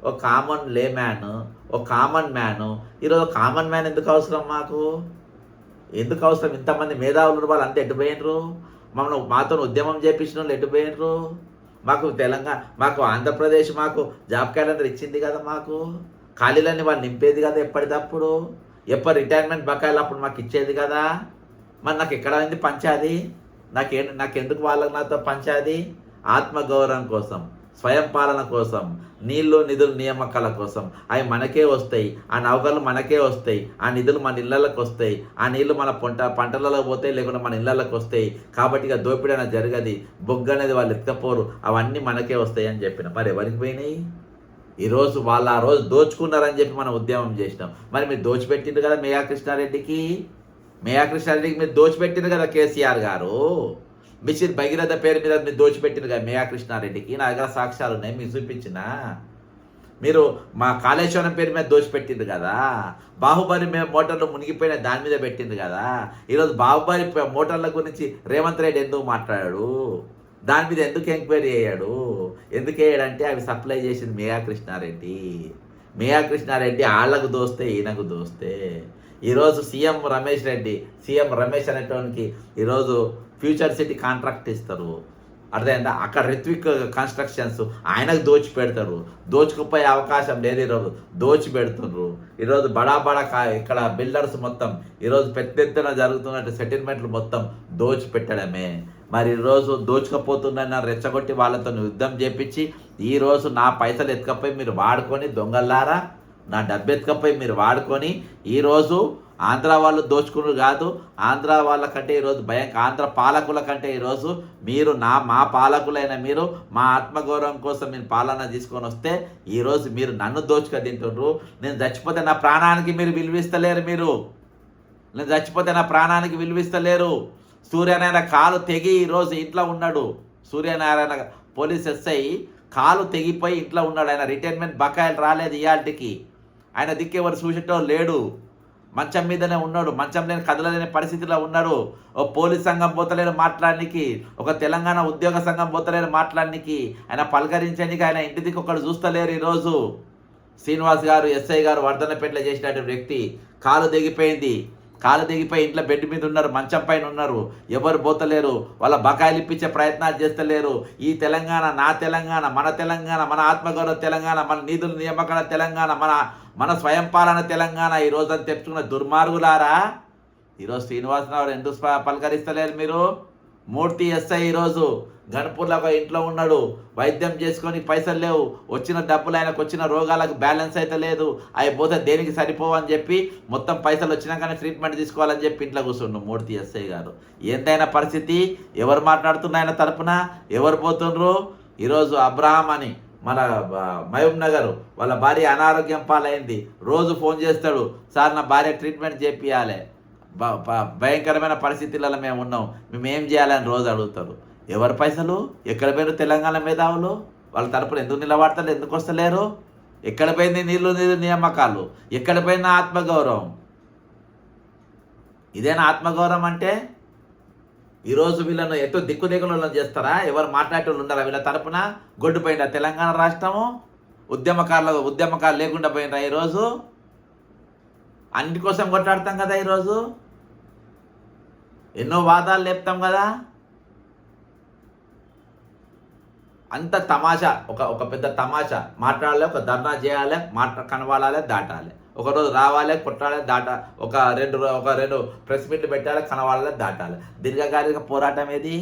ఒక కామన్ లేమ్యాన్, ఒక కామన్ మ్యాన్. ఈరోజు కామన్ మ్యాన్ ఎందుకు అవసరం? ఎందుకు అవసరం? ఇంతమంది మేధావులు వాళ్ళు అంతా ఎట్టుపోయినరు? మాతో ఉద్యమం చేపించిన వాళ్ళు ఎట్టుపోయినరు? మాకు ఆంధ్రప్రదేశ్ జాబ్ క్యాలెండర్ ఇచ్చింది కదా, మాకు ఖాళీలన్నీ వాళ్ళు నింపేది కదా ఎప్పటికప్పుడు, రిటైర్మెంట్ బకాయిలు అప్పుడు మాకు ఇచ్చేది కదా. మరి నాకు ఎక్కడ అయింది పంచాది? నాకెందుకు వాళ్ళకి నాతో పంచాది? ఆత్మగౌరవం కోసం, స్వయం పాలన కోసం, నీళ్లు నిధులు నియామకాల కోసం. అవి మనకే వస్తాయి, ఆ నౌకలు మనకే వస్తాయి, ఆ నిధులు మన ఇళ్లలోకి వస్తాయి, ఆ నీళ్లు మన పంటలలో పోతాయి, లేకుండా మన ఇళ్లలోకి వస్తాయి. కాబట్టి ఇక దోపిడీ అనేది జరగది, బొగ్గు అనేది వాళ్ళు ఎత్తుకపోరు, అవన్నీ మనకే వస్తాయి అని చెప్పిన. మరి ఎవరికి పోయినాయి? ఈరోజు వాళ్ళు ఆ రోజు దోచుకున్నారని చెప్పి మనం ఉద్యమం చేసినాం. మరి మీరు దోచిపెట్టిండ్రు కదా మేయా కృష్ణారెడ్డికి మీరు దోచిపెట్టిండ్రు కదా కేసీఆర్ గారు. మిషన్ భగీరథ పేరు మీద మీరు దోచిపెట్టిండ్రు కదా మేయా కృష్ణారెడ్డికి. నా దగ్గర సాక్ష్యాలు ఉన్నాయి, మీకు చూపించిన. మీరు మా కాళేశ్వరం పేరు మీద దోచిపెట్టిండ్రు కదా. బాహుబలి మోటార్లు మునిగిపోయిన దాని మీద పెట్టిండ్రు కదా. ఈరోజు బాహుబలి మోటార్ల గురించి రేవంత్ రెడ్డి ఎందుకు మాట్లాడాడు? దాని మీద ఎందుకు ఎంక్వైరీ అయ్యాడు? ఎందుకు వేయడంటే అవి సప్లై చేసింది మేయా కృష్ణారెడ్డి. వాళ్ళకు దోస్తే ఈయనకు దోస్తే. ఈరోజు సీఎం రమేష్ అనేటోనికి ఈరోజు ఫ్యూచర్ సిటీ కాంట్రాక్ట్ ఇస్తారు, అర్థమైందా? అక్కడ రిత్విక్ కన్స్ట్రక్షన్స్ ఆయనకు దోచి పెడతారు. దోచుకుపోయే అవకాశం లేదు, ఈరోజు దోచి పెడుతున్నారు. ఈరోజు బడా ఇక్కడ బిల్డర్స్ మొత్తం ఈరోజు పెద్ద ఎత్తున జరుగుతున్నట్టు సెటిల్మెంట్లు మొత్తం దోచి పెట్టడమే. మరి ఈరోజు దోచుకపోతుందని రెచ్చగొట్టి వాళ్ళతో యుద్ధం చేపించి ఈరోజు నా పైసలు ఎత్తుకపోయి మీరు వాడుకొని దొంగల్లారా నా డబ్బు ఎత్తుకపోయి మీరు వాడుకొని ఈరోజు ఆంధ్ర వాళ్ళు దోచుకున్నారు కాదు, ఆంధ్ర వాళ్ళ కంటే ఈరోజు ఆంధ్ర పాలకుల కంటే ఈరోజు మీరు మా పాలకులైన మీరు మా ఆత్మగౌరవం కోసం మీరు పాలన తీసుకొని వస్తే ఈరోజు మీరు నన్ను దోచుక తింటున్నారు. నేను చచ్చిపోతే నా ప్రాణానికి మీరు విలువిస్తలేరు. నేను చచ్చిపోతే నా ప్రాణానికి విలువిస్తలేరు. సూర్యనారాయణ కాలు తెగి ఈరోజు ఇంట్లో ఉన్నాడు. సూర్యనారాయణ పోలీస్ ఎస్ఐ కాలు తెగిపోయి ఇంట్లో ఉన్నాడు. ఆయన రిటైర్మెంట్ బకాయిలు రాలేదు ఇయాల్టికి. ఆయన దిక్కెవరు చూసేటో లేడు. మంచం మీదనే ఉన్నాడు. మంచం లేని కదలలేని పరిస్థితిలో ఉన్నాడు. ఓ పోలీస్ సంఘం పోతలేరు మాట్లాడడానికి, ఒక తెలంగాణ ఉద్యోగ సంఘం పోతలేరు మాట్లాడడానికి, ఆయన పలకరించడానికి ఆయన ఇంటి దిక్కు ఒకడు చూస్తలేరు. ఈరోజు శ్రీనివాస్ గారు ఎస్ఐ గారు వర్ధనపేటలో చేసినటువంటి వ్యక్తి కాలు దిగిపోయి ఇంట్లో బెడ్ మీద ఉన్నారు, మంచం పైన ఉన్నారు. ఎవరు పోతలేరు. వాళ్ళ బకాయిలు ఇప్పించే ప్రయత్నాలు చేస్తలేరు. ఈ తెలంగాణ నా తెలంగాణ, మన తెలంగాణ, మన ఆత్మగౌరవ తెలంగాణ, మన నిధుల నియామకాల తెలంగాణ, మన స్వయం పాలన తెలంగాణ ఈరోజు అని తెచ్చుకున్న దుర్మార్గులారా. ఈరోజు శ్రీనివాసరావు ఎందుకు పలకరిస్తలేరు మీరు? మూర్తి ఎస్ఐ ఈరోజు గణపూర్లో ఒక ఇంట్లో ఉన్నాడు. వైద్యం చేసుకొని పైసలు లేవు. వచ్చిన డబ్బులు ఆయనకు వచ్చిన రోగాలకు బ్యాలెన్స్ అయితే లేదు. అవి పోతే దేనికి సరిపోవని చెప్పి మొత్తం పైసలు వచ్చినాకనే ట్రీట్మెంట్ తీసుకోవాలని చెప్పి ఇంట్లో కూర్చుండు మూర్తి ఎస్ఐ గారు. ఏంటైనా పరిస్థితి? ఎవరు మాట్లాడుతున్న ఆయన తరపున? ఎవరు పోతుండ్రు? ఈరోజు అబ్రహాం అని మన మహబూబ్ నగర్ వాళ్ళ భార్య అనారోగ్యం పాలైంది. రోజు ఫోన్ చేస్తాడు, సార్ నా భార్య ట్రీట్మెంట్ చేపియాలి, భయంకరమైన పరిస్థితులలో మేము ఉన్నాం, మేము ఏం చేయాలని రోజు అడుగుతారు. ఎవరి పైసలు? ఎక్కడ పోయిన తెలంగాణ మేధావులు? వాళ్ళ తరపున ఎందుకు నిలబడతారు? ఎందుకు వస్తలేరు? ఎక్కడ పోయింది నీళ్ళు నియామకాలు? ఎక్కడ పోయిన ఆత్మగౌరవం? ఇదేనా ఆత్మగౌరవం అంటే? ఈరోజు వీళ్ళను ఎటు దిక్కుదిగులను చేస్తారా? ఎవరు మాట్లాడేటోళ్ళు ఉండారా వీళ్ళ తరపున? గొడ్డుపోయిందా తెలంగాణ రాష్ట్రము? ఉద్యమకాలు లేకుండా పోయినరా? ఈరోజు అన్నిటి కోసం కొట్లాడతాం కదా. ఈరోజు ఎన్నో వాదాలు లేపుతాం కదా. అంత తమాషా, ఒక పెద్ద తమాషా. మాట్లాడాలి, ఒక ధర్నా చేయాలి, కనబడాలి, దాటాలి. ఒకరోజు రావాలి, కొట్టాలి, ఒక రెండు ప్రెస్ మీట్లు పెట్టాలి, కనబడాలి, దాటాలి. దీర్ఘకాలిక పోరాటం ఏది?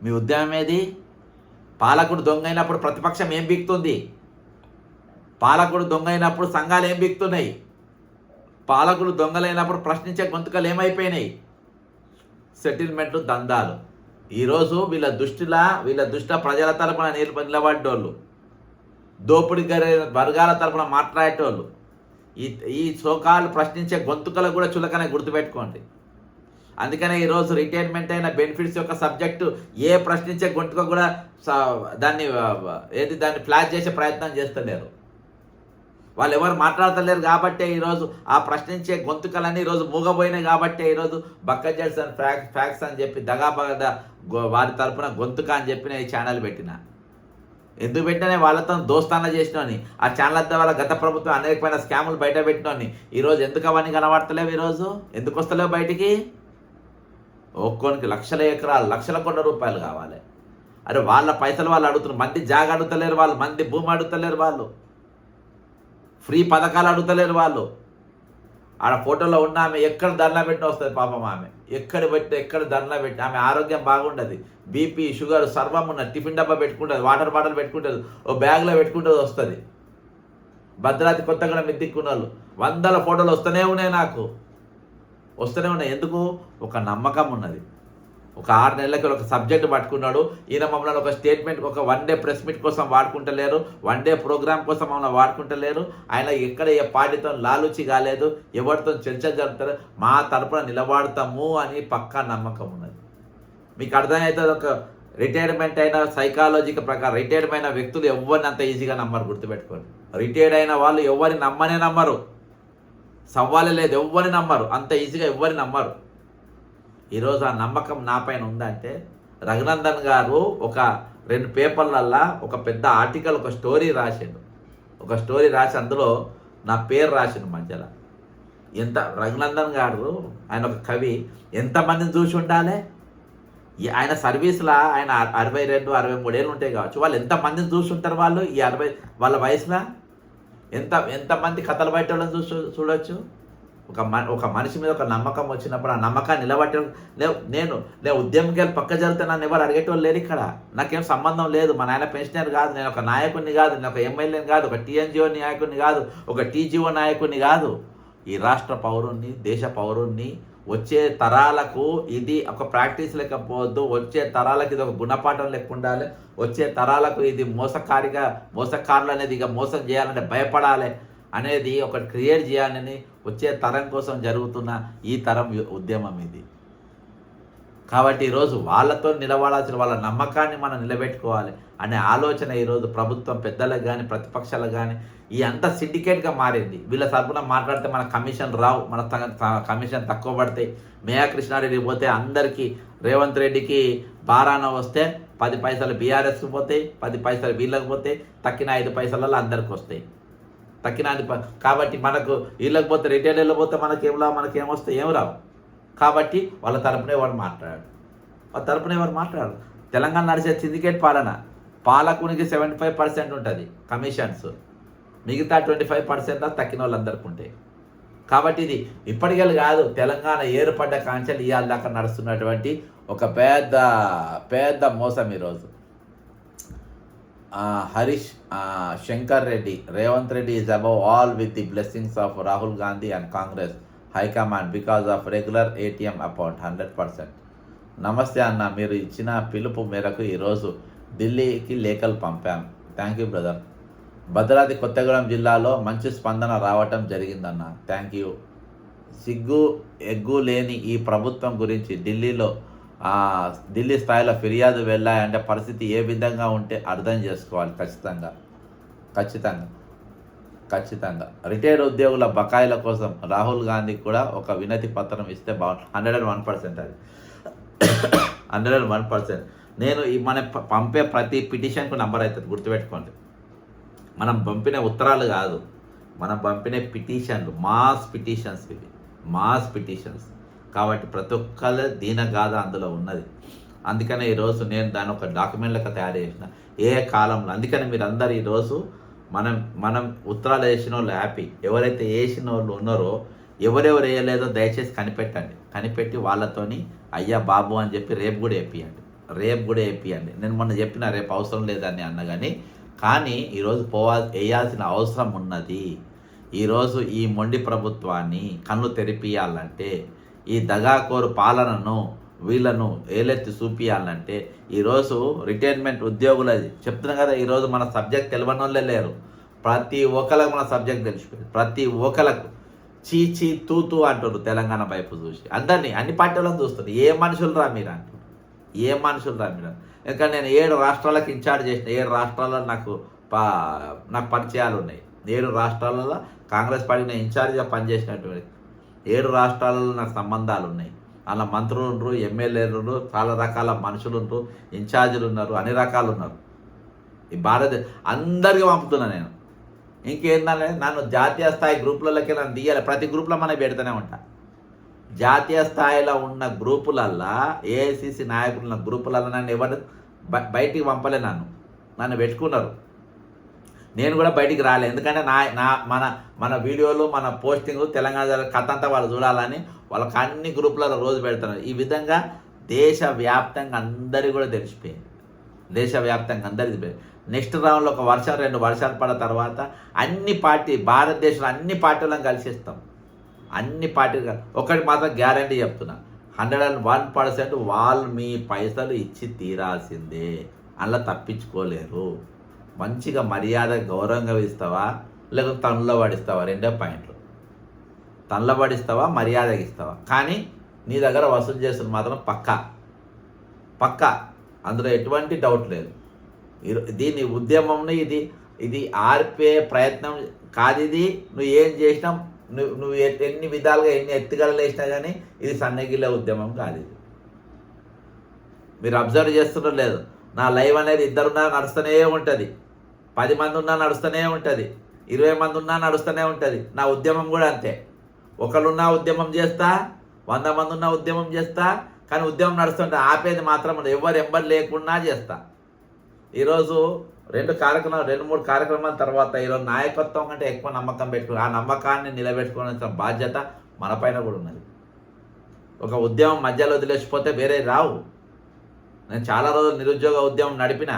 మీ ఉద్యమం ఏది? పాలకుడు దొంగ అయినప్పుడు ప్రతిపక్షం ఏం బీక్తుంది? పాలకుడు దొంగ అయినప్పుడు సంఘాలు ఏం బీక్తున్నాయి? పాలకులు దొంగలైనప్పుడు ప్రశ్నించే గొంతుకలు ఏమైపోయినాయి? సెటిల్మెంట్లు, దందాలు. ఈరోజు వీళ్ళ దృష్టిలో ప్రజల తరపున నిలబడ్డోళ్ళు, దోపిడీ వర్గాల తరపున మాట్లాడేటోళ్ళు, ఈ సోకాలు ప్రశ్నించే గొంతుకలు కూడా చులకనే గుర్తుపెట్టుకోండి. అందుకనే ఈరోజు రిటైర్మెంట్ అయిన బెనిఫిట్స్ యొక్క సబ్జెక్టు ఏ ప్రశ్నించే గొంతుక కూడా దాన్ని ఫ్లాష్ చేసే ప్రయత్నం చేస్తలేరు. వాళ్ళు ఎవరు మాట్లాడతలేరు కాబట్టే ఈరోజు ఆ ప్రశ్నించే గొంతుకలన్నీ ఈరోజు మూగబోయినాయి. కాబట్టే ఈరోజు బక్కజెట్స్ అండ్ ఫ్యాక్స్ అని చెప్పి దగాబగద వారి తరపున గొంతుక అని చెప్పి నేను ఈ ఛానల్ పెట్టిన. ఎందుకు పెట్టినా వాళ్ళతో దోస్తాన చేసినోని, ఆ ఛానల్ ద్వారా గత ప్రభుత్వం అనేకమైన స్కాములు బయట పెట్టినోని. ఈరోజు ఎందుకు అవన్నీ కనబడతలేవు? ఈరోజు ఎందుకు వస్తలేవు బయటికి? ఒక్కోనికి లక్షల ఎకరాలు, లక్షల కోట్ల రూపాయలు కావాలి. అరే వాళ్ళ పైసలు వాళ్ళు అడుగుతున్నారు. మంది జాగ అడుగుతలేరు వాళ్ళు, మంది భూమి అడుగుతలేరు వాళ్ళు, ఫ్రీ పథకాలు అడుగుతలేరు వాళ్ళు. ఆడ ఫోటోలో ఉన్న ఆమె ఎక్కడ ధర్నా పెట్టిన వస్తుంది పాపం. ఆమె ఎక్కడ ధర్నా పెట్టి ఆమె ఆరోగ్యం బాగుండదు, బీపీ షుగర్ సర్వం ఉన్నది. టిఫిన్ డబ్బా పెట్టుకుంటుంది, వాటర్ బాటిల్ పెట్టుకుంటుంది, ఓ బ్యాగ్లో పెట్టుకుంటుంది, వస్తుంది. భద్రాద్రి కొత్తగూడెం మిద్దిక్కున్న వాళ్ళు 100 ఫోటోలు వస్తూనే ఉన్నాయి, నాకు వస్తూనే ఉన్నాయి. ఎందుకు? ఒక నమ్మకం ఉన్నది. ఒక 6 నెలలకి ఒక సబ్జెక్ట్ పట్టుకున్నాడు. ఈయన మమ్మల్ని ఒక స్టేట్మెంట్, ఒక 1 డే ప్రెస్ మీట్ కోసం వాడుకుంటలేరు, 1 డే ప్రోగ్రామ్ కోసం మమ్మల్ని వాడుకుంటలేరు. ఆయన ఎక్కడ ఏ పార్టీతో లాలూచి కాలేదు, ఎవరితో చర్చ జరుపుతారు, మా తరపున నిలబడతాము అని పక్కా నమ్మకం ఉన్నది. మీకు అర్థమవుతుంది. ఒక రిటైర్మెంట్ అయిన సైకాలజీ ప్రకారం రిటైర్డ్ అయిన వ్యక్తులు ఎవరిని అంత ఈజీగా నమ్మరు, గుర్తుపెట్టుకోండి. రిటైర్డ్ అయిన వాళ్ళు ఎవరిని నమ్మరు, సవాలే లేదు, ఎవరిని నమ్మరు, అంత ఈజీగా ఎవరిని నమ్మరు. ఈరోజు ఆ నమ్మకం నా పైన ఉందంటే రఘునందన్ గారు ఒక 2 పేపర్లల్లా ఒక పెద్ద ఆర్టికల్, ఒక స్టోరీ రాసి అందులో నా పేరు రాసిండు మధ్యలో. రఘునందన్ గారు ఆయన ఒక కవి, ఎంతమందిని చూసి ఉండాలి? ఆయన సర్వీస్లో ఆయన 62-63 ఏళ్ళు ఉంటాయి కావచ్చు. వాళ్ళు ఎంతమందిని చూసి ఉంటారు? వాళ్ళు ఈ 60 వాళ్ళ వయసులో ఎంతమంది కథలు బయట వాళ్ళని చూడొచ్చు? ఒక మనిషి మీద ఒక నమ్మకం వచ్చినప్పుడు ఆ నమ్మకాన్ని నిలబట్టే నేను ఉద్యమంకి వెళ్ళి పక్క జరిగితే నన్ను ఎవరు అడిగేటోళ్ళు లేరు ఇక్కడ. నాకేం సంబంధం లేదు. మా నాయన పెన్షనర్ కాదు, నేను ఒక నాయకుడిని కాదు, నేను ఒక ఎమ్మెల్యేని కాదు, ఒక టీఎన్జిఓ నాయకుడిని కాదు, ఒక టీజీఓ నాయకుడిని కాదు. ఈ రాష్ట్ర పౌరుణ్ణి, దేశ పౌరుణ్ణి. వచ్చే తరాలకు ఇది ఒక ప్రాక్టీస్ లేకపోవద్దు. వచ్చే తరాలకు ఇది ఒక గుణపాఠం లెక్క ఉండాలి. వచ్చే తరాలకు ఇది మోసకారులు అనేది ఇక మోసం చేయాలంటే భయపడాలి అనేది ఒకటి క్రియేట్ చేయాలని వచ్చే తరం కోసం జరుగుతున్న ఈ తరం ఉద్యమం ఇది. కాబట్టి ఈరోజు వాళ్ళతో నిలబడాల్సిన వాళ్ళ నమ్మకాన్ని మనం నిలబెట్టుకోవాలి అనే ఆలోచన ఈరోజు ప్రభుత్వం పెద్దలకు కానీ ప్రతిపక్షాలకు కానీ ఈ అంతా సిండికేట్గా మారింది. వీళ్ళ తరపున మాట్లాడితే మన కమిషన్ రావు, మన కమిషన్ తక్కువ పడతాయి. మేయా కృష్ణారెడ్డి పోతే అందరికీ, రేవంత్ రెడ్డికి బారాన వస్తే 10 పైసలు బీఆర్ఎస్కి పోతాయి, 10 పైసలు వీళ్ళకి పోతాయి, తక్కిన 5 పైసలలో అందరికి వస్తాయి. కాబట్టి మనకు వీళ్ళకి పోతే రిటైలర్లు పోతే మనకేమొస్తాయి? ఏం రావు. కాబట్టి వాళ్ళ తరపున ఎవరు మాట్లాడారు. తెలంగాణ నడిచే సిండికేట్ పాలకునికి 75% ఉంటుంది కమిషన్స్, మిగతా 25% తక్కిన వాళ్ళందరికీ ఉంటాయి. కాబట్టి ఇది ఇప్పటికే కాదు, తెలంగాణ ఏర్పడ్డ కాంచెలు ఇవాళ దాకా నడుస్తున్నటువంటి ఒక పెద్ద మోసం ఈరోజు. Harish Shankar Reddy, Revanth Reddy is above all with the blessings of Rahul Gandhi and Congress high command because of regular ATM account 100%. నమస్తే అన్న, మీరు ఇచ్చిన పిలుపు మేరకు ఈరోజు ఢిల్లీకి లేఖలు పంపాం. Thank you brother. Bhadradri Kothagudem జిల్లాలో మంచి స్పందన రావటం జరిగిందన్న. Thank you. సిగ్గు ఎగ్గు లేని ఈ ప్రభుత్వం గురించి ఢిల్లీ స్థాయిలో ఫిర్యాదు వెళ్ళాయంటే పరిస్థితి ఏ విధంగా ఉంటే అర్థం చేసుకోవాలి. ఖచ్చితంగా రిటైర్డ్ ఉద్యోగుల బకాయిల కోసం రాహుల్ గాంధీ కూడా ఒక వినతి పత్రం ఇస్తే బాగుంటుంది. 101% అది 101%. నేను మన పంపే ప్రతి పిటిషన్కు నంబర్ అవుతుంది, గుర్తుపెట్టుకోండి. మనం పంపిన ఉత్తరాలు కాదు, మనం పంపిన పిటిషన్లు, మాస్ పిటిషన్స్. కాబట్టి ప్రతి ఒక్కరు దీనగాథ అందులో ఉన్నది. అందుకనే ఈరోజు నేను దాని ఒక డాక్యుమెంట్ లెక్క తయారు చేసిన ఏ కాలంలో. అందుకని మీరు అందరు ఈరోజు మనం ఉత్తరాలు వేసిన వాళ్ళు హ్యాపీ. ఎవరైతే వేసిన వాళ్ళు ఉన్నారో, ఎవరెవరు వేయలేదో దయచేసి కనిపెట్టి వాళ్ళతోని అయ్యా బాబు అని చెప్పి రేపు కూడా వేపియండి. నేను మొన్న చెప్పిన రేపు అవసరం లేదని అన్న కానీ ఈరోజు వేయాల్సిన అవసరం ఉన్నది. ఈరోజు ఈ మొండి ప్రభుత్వాన్ని కన్ను తెరిపియాలంటే, ఈ దగాకోరు పాలనను వీళ్ళను ఏలెత్తి చూపియాలంటే ఈరోజు రిటైర్మెంట్ ఉద్యోగులది చెప్తున్నాం కదా. ఈరోజు మన సబ్జెక్ట్ తెలియని వాళ్ళే లేరు. ప్రతి ఒక్కరికి మన సబ్జెక్ట్ తెలిసిపోయింది. ప్రతి ఒక్కరికి చీ తూ అంటారు తెలంగాణ వైపు చూసి. అందరినీ అన్ని పార్టీలను చూస్తారు. ఏ మనుషులు రా మీరు అంటారు. ఎందుకంటే నేను 7 రాష్ట్రాలకు ఇన్ఛార్జ్ చేసిన. 7 రాష్ట్రాల్లో నాకు పరిచయాలు ఉన్నాయి. 7 రాష్ట్రాలలో కాంగ్రెస్ పార్టీ నేను ఇన్ఛార్జ్గా పనిచేసినటువంటి 7 రాష్ట్రాలలో నాకు సంబంధాలు ఉన్నాయి. అలా మంత్రులు ఉండరు, ఎమ్మెల్యేలు ఉండరు, చాలా రకాల మనుషులు ఉండరు, ఇన్ఛార్జీలు ఉన్నారు, అన్ని రకాలు ఉన్నారు. ఈ అందరికీ పంపుతున్నా నేను. ఇంకేంటంటే నన్ను జాతీయ స్థాయి గ్రూపులలోకి నన్ను తీయాలి. ప్రతి గ్రూప్లో మనం పెడుతూనే ఉంటా. జాతీయ స్థాయిలో ఉన్న గ్రూపులల్లో, ఏఐసిసి నాయకులున్న గ్రూపులలో నన్ను ఎవరు బయటికి పంపలే. నన్ను పెట్టుకున్నారు. నేను కూడా బయటికి రాలే. ఎందుకంటే మన వీడియోలు, మన పోస్టింగ్ తెలంగాణ కథ అంతా వాళ్ళు చూడాలని వాళ్ళకి అన్ని గ్రూపులలో రోజు పెడుతున్నారు. ఈ విధంగా దేశవ్యాప్తంగా అందరికీ కూడా తెలిసిపోయింది. నెక్స్ట్ రౌండ్లో ఒక 2 వర్షాలు పడిన తర్వాత భారతదేశంలో అన్ని పార్టీలను కలిసిస్తాం. అన్ని పార్టీలు ఒకటి మాత్రం గ్యారంటీ చెప్తున్నా, 101% వాళ్ళు మీ పైసలు ఇచ్చి తీరాల్సిందే. అలా తప్పించుకోలేరు. మంచిగా మర్యాద గౌరవంగా ఇస్తావా, లేకపోతే తనలో పడిస్తావా? 2 పాయింట్లు. తనలో పడిస్తావా, మర్యాదగా ఇస్తావా? కానీ నీ దగ్గర వసూలు చేస్తుంది మాత్రం పక్కా. అందులో ఎటువంటి డౌట్ లేదు. దీని ఉద్యమంని ఇది ఆర్పే ప్రయత్నం కాదు. ఇది నువ్వు ఏం చేసినా, నువ్వు ఎన్ని విధాలుగా ఎన్ని ఎత్తుగడలు వేసినా కానీ ఇది సన్నగిల్ల ఉద్యమం కాదు. ఇది మీరు అబ్జర్వ్ చేస్తున్నారో లేదు, నా లైవ్ అనేది 2 ఉన్నా నడుస్తూనే ఉంటుంది, 10 మంది ఉన్నా నడుస్తూనే ఉంటుంది, 20 మంది ఉన్నా నడుస్తూనే ఉంటుంది. నా ఉద్యమం కూడా అంతే. ఒకళ్ళున్నా ఉద్యమం చేస్తా, 100 మంది ఉన్నా ఉద్యమం చేస్తా. కానీ ఉద్యమం నడుస్తుంటే ఆపేది మాత్రం ఎవరు లేకుండా చేస్తా. ఈరోజు 2 కార్యక్రమాలు 2-3 కార్యక్రమాల తర్వాత ఈరోజు నాయకత్వం కంటే ఎక్కువ నమ్మకం పెట్టుకుని ఆ నమ్మకాన్ని నిలబెట్టుకోవాల్సిన బాధ్యత మన పైన కూడా ఉన్నది. ఒక ఉద్యమం మధ్యలో వదిలేసిపోతే వేరే రావు. నేను చాలా రోజులు నిరుద్యోగ ఉద్యమం నడిపిన,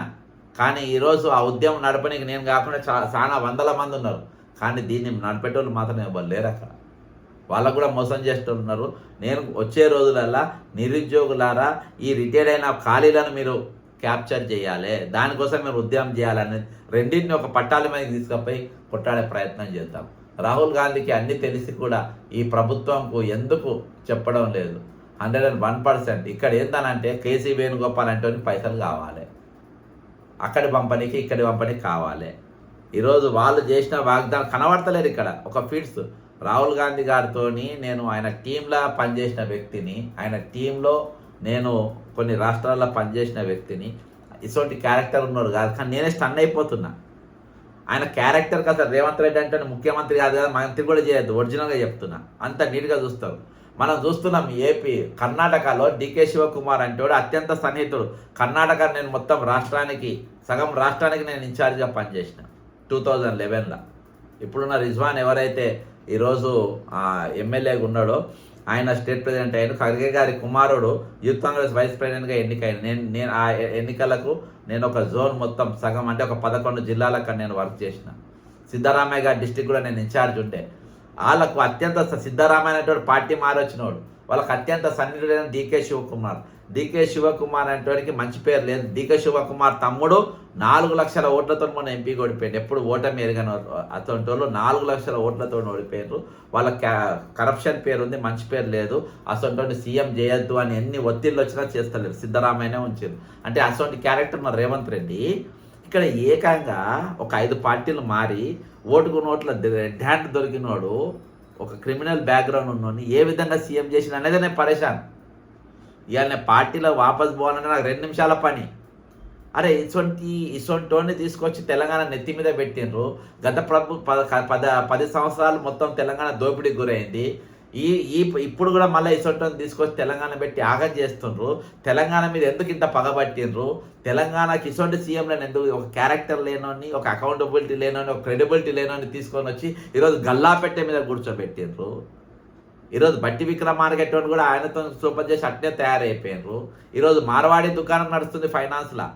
కానీ ఈరోజు ఆ ఉద్యమం నడపడానికి నేను కాకుండా చాలా వందల మంది ఉన్నారు, కానీ దీన్ని నడిపేటోళ్ళు మాత్రం ఎవరు లేరు అక్కడ. వాళ్ళకు కూడా మోసం చేస్తున్నారు. నేను వచ్చే రోజులల్లా నిరుద్యోగులారా ఈ రిటైర్డ్ అయిన ఖాళీలను మీరు క్యాప్చర్ చేయాలి, దానికోసం మీరు ఉద్యమం చేయాలని రెండింటిని ఒక పట్టాల మీద తీసుకుపోయి కొట్టాడే ప్రయత్నం చేద్దాం. రాహుల్ గాంధీకి అన్నీ తెలిసి కూడా ఈ ప్రభుత్వంకు ఎందుకు చెప్పడం లేదు? 101%. ఇక్కడ ఏందనంటే కేసీ వేణుగోపాల్ అంటే పైసలు కావాలి, అక్కడి పంపనీకి ఇక్కడి పంపనీకి కావాలి. ఈరోజు వాళ్ళు చేసిన వాగ్దానం కనబడతలేరు. ఇక్కడ ఒక ఫీడ్స్ రాహుల్ గాంధీ గారితో నేను ఆయన టీంలో పనిచేసిన వ్యక్తిని, ఆయన టీంలో నేను కొన్ని రాష్ట్రాల్లో పనిచేసిన వ్యక్తిని. ఇటువంటి క్యారెక్టర్ ఉన్నాడు కాదు, కానీ నేనే స్టన్ అయిపోతున్నా. ఆయన క్యారెక్టర్ కదా. రేవంత్ రెడ్డి అంటే ముఖ్యమంత్రి కాదు కదా, మంత్రి కూడా చేయొద్దు, ఒరిజినల్గా చెప్తున్నా. అంత నీట్గా చూస్తారు. మనం చూస్తున్నాం ఏపీ కర్ణాటకలో డికే శివకుమార్ అంటే అత్యంత సన్నిహితుడు. కర్ణాటక నేను మొత్తం రాష్ట్రానికి సగం రాష్ట్రానికి నేను ఇన్ఛార్జ్గా పనిచేసిన 2011లో. ఇప్పుడున్న రిజ్వాన్ ఎవరైతే ఈరోజు ఎమ్మెల్యేగా ఉన్నాడో ఆయన స్టేట్ ప్రెసిడెంట్ అయ్యాడు. ఖర్గే గారి కుమారుడు యూత్ కాంగ్రెస్ వైస్ ప్రెసిడెంట్గా ఎన్నికైన. నేను ఆ ఎన్నికలకు నేను ఒక జోన్ మొత్తం సగం అంటే ఒక 11 జిల్లాలకు నేను వర్క్ చేసిన. సిద్ధరామయ్య గారి డిస్టిక్ కూడా నేను ఇన్ఛార్జ్ ఉండే. వాళ్ళకు అత్యంత సిద్ధరామయ్య అనేటువంటి పార్టీ మారొచ్చినోడు, వాళ్ళకి అత్యంత సన్నిహితుడైన డీకే శివకుమార్. డీకే శివకుమార్ అంటే మంచి పేరు లేదు. డీకే శివకుమార్ తమ్ముడు 4 లక్షల ఓట్లతో మొన్న ఎంపీగా ఓడిపోయాడు. ఎప్పుడు ఓటమి ఎరగని అటువంటి వాళ్ళు 4 లక్షల ఓట్లతో ఓడిపోయారు. వాళ్ళ కరప్షన్ పేరు ఉంది, మంచి పేరు లేదు. అసలు సీఎం చేయొద్దు అని ఎన్ని ఒత్తిళ్ళు వచ్చినా చేస్తలేరు, సిద్ధరామయ్యనే ఉంచారు. అంటే అసలు క్యారెక్టర్ ఉన్న రేవంత్ రెడ్డి ఇక్కడ ఏకంగా ఒక 5 పార్టీలు మారి ఓటుకు నోట్ల రెడ్ హ్యాండ్ దొరికినోడు, ఒక క్రిమినల్ బ్యాక్గ్రౌండ్ ఉన్నోని ఏ విధంగా సీఎం చేసిన అనేది నేను పరేషాన్. ఇవాళ నేను పార్టీలో వాపస్ పోవాలంటే నాకు 2 నిమిషాల పని. అరే ఇసొంటోని తీసుకొచ్చి తెలంగాణ నెత్తి మీద పెట్టిండ్రు. గత 10 సంవత్సరాలు మొత్తం తెలంగాణ దోపిడీకి గురైంది. ఇప్పుడు కూడా మళ్ళీ ఇసొంటోని తీసుకొచ్చి తెలంగాణ పెట్టి ఆగం చేస్తుండ్రు. తెలంగాణ మీద ఎందుకు ఇంత పగబట్టిండ్రు? తెలంగాణకి ఇసొంటి సీఎంలను ఎందుకు, ఒక క్యారెక్టర్ లేనోని, ఒక అకౌంటబిలిటీ లేనోని, ఒక క్రెడిబిలిటీ లేనోని తీసుకొని వచ్చి ఈరోజు గల్లాపెట్టె మీద కూర్చోబెట్టిండ్రు. ఈరోజు బట్టి విక్రమార్కెట్ కూడా ఆయనతో సూపర్ చేసి అట్నే తయారైపోయినారు. ఈరోజు మార్వాడి దుకాణం నడుస్తుంది ఫైనాన్స్లో.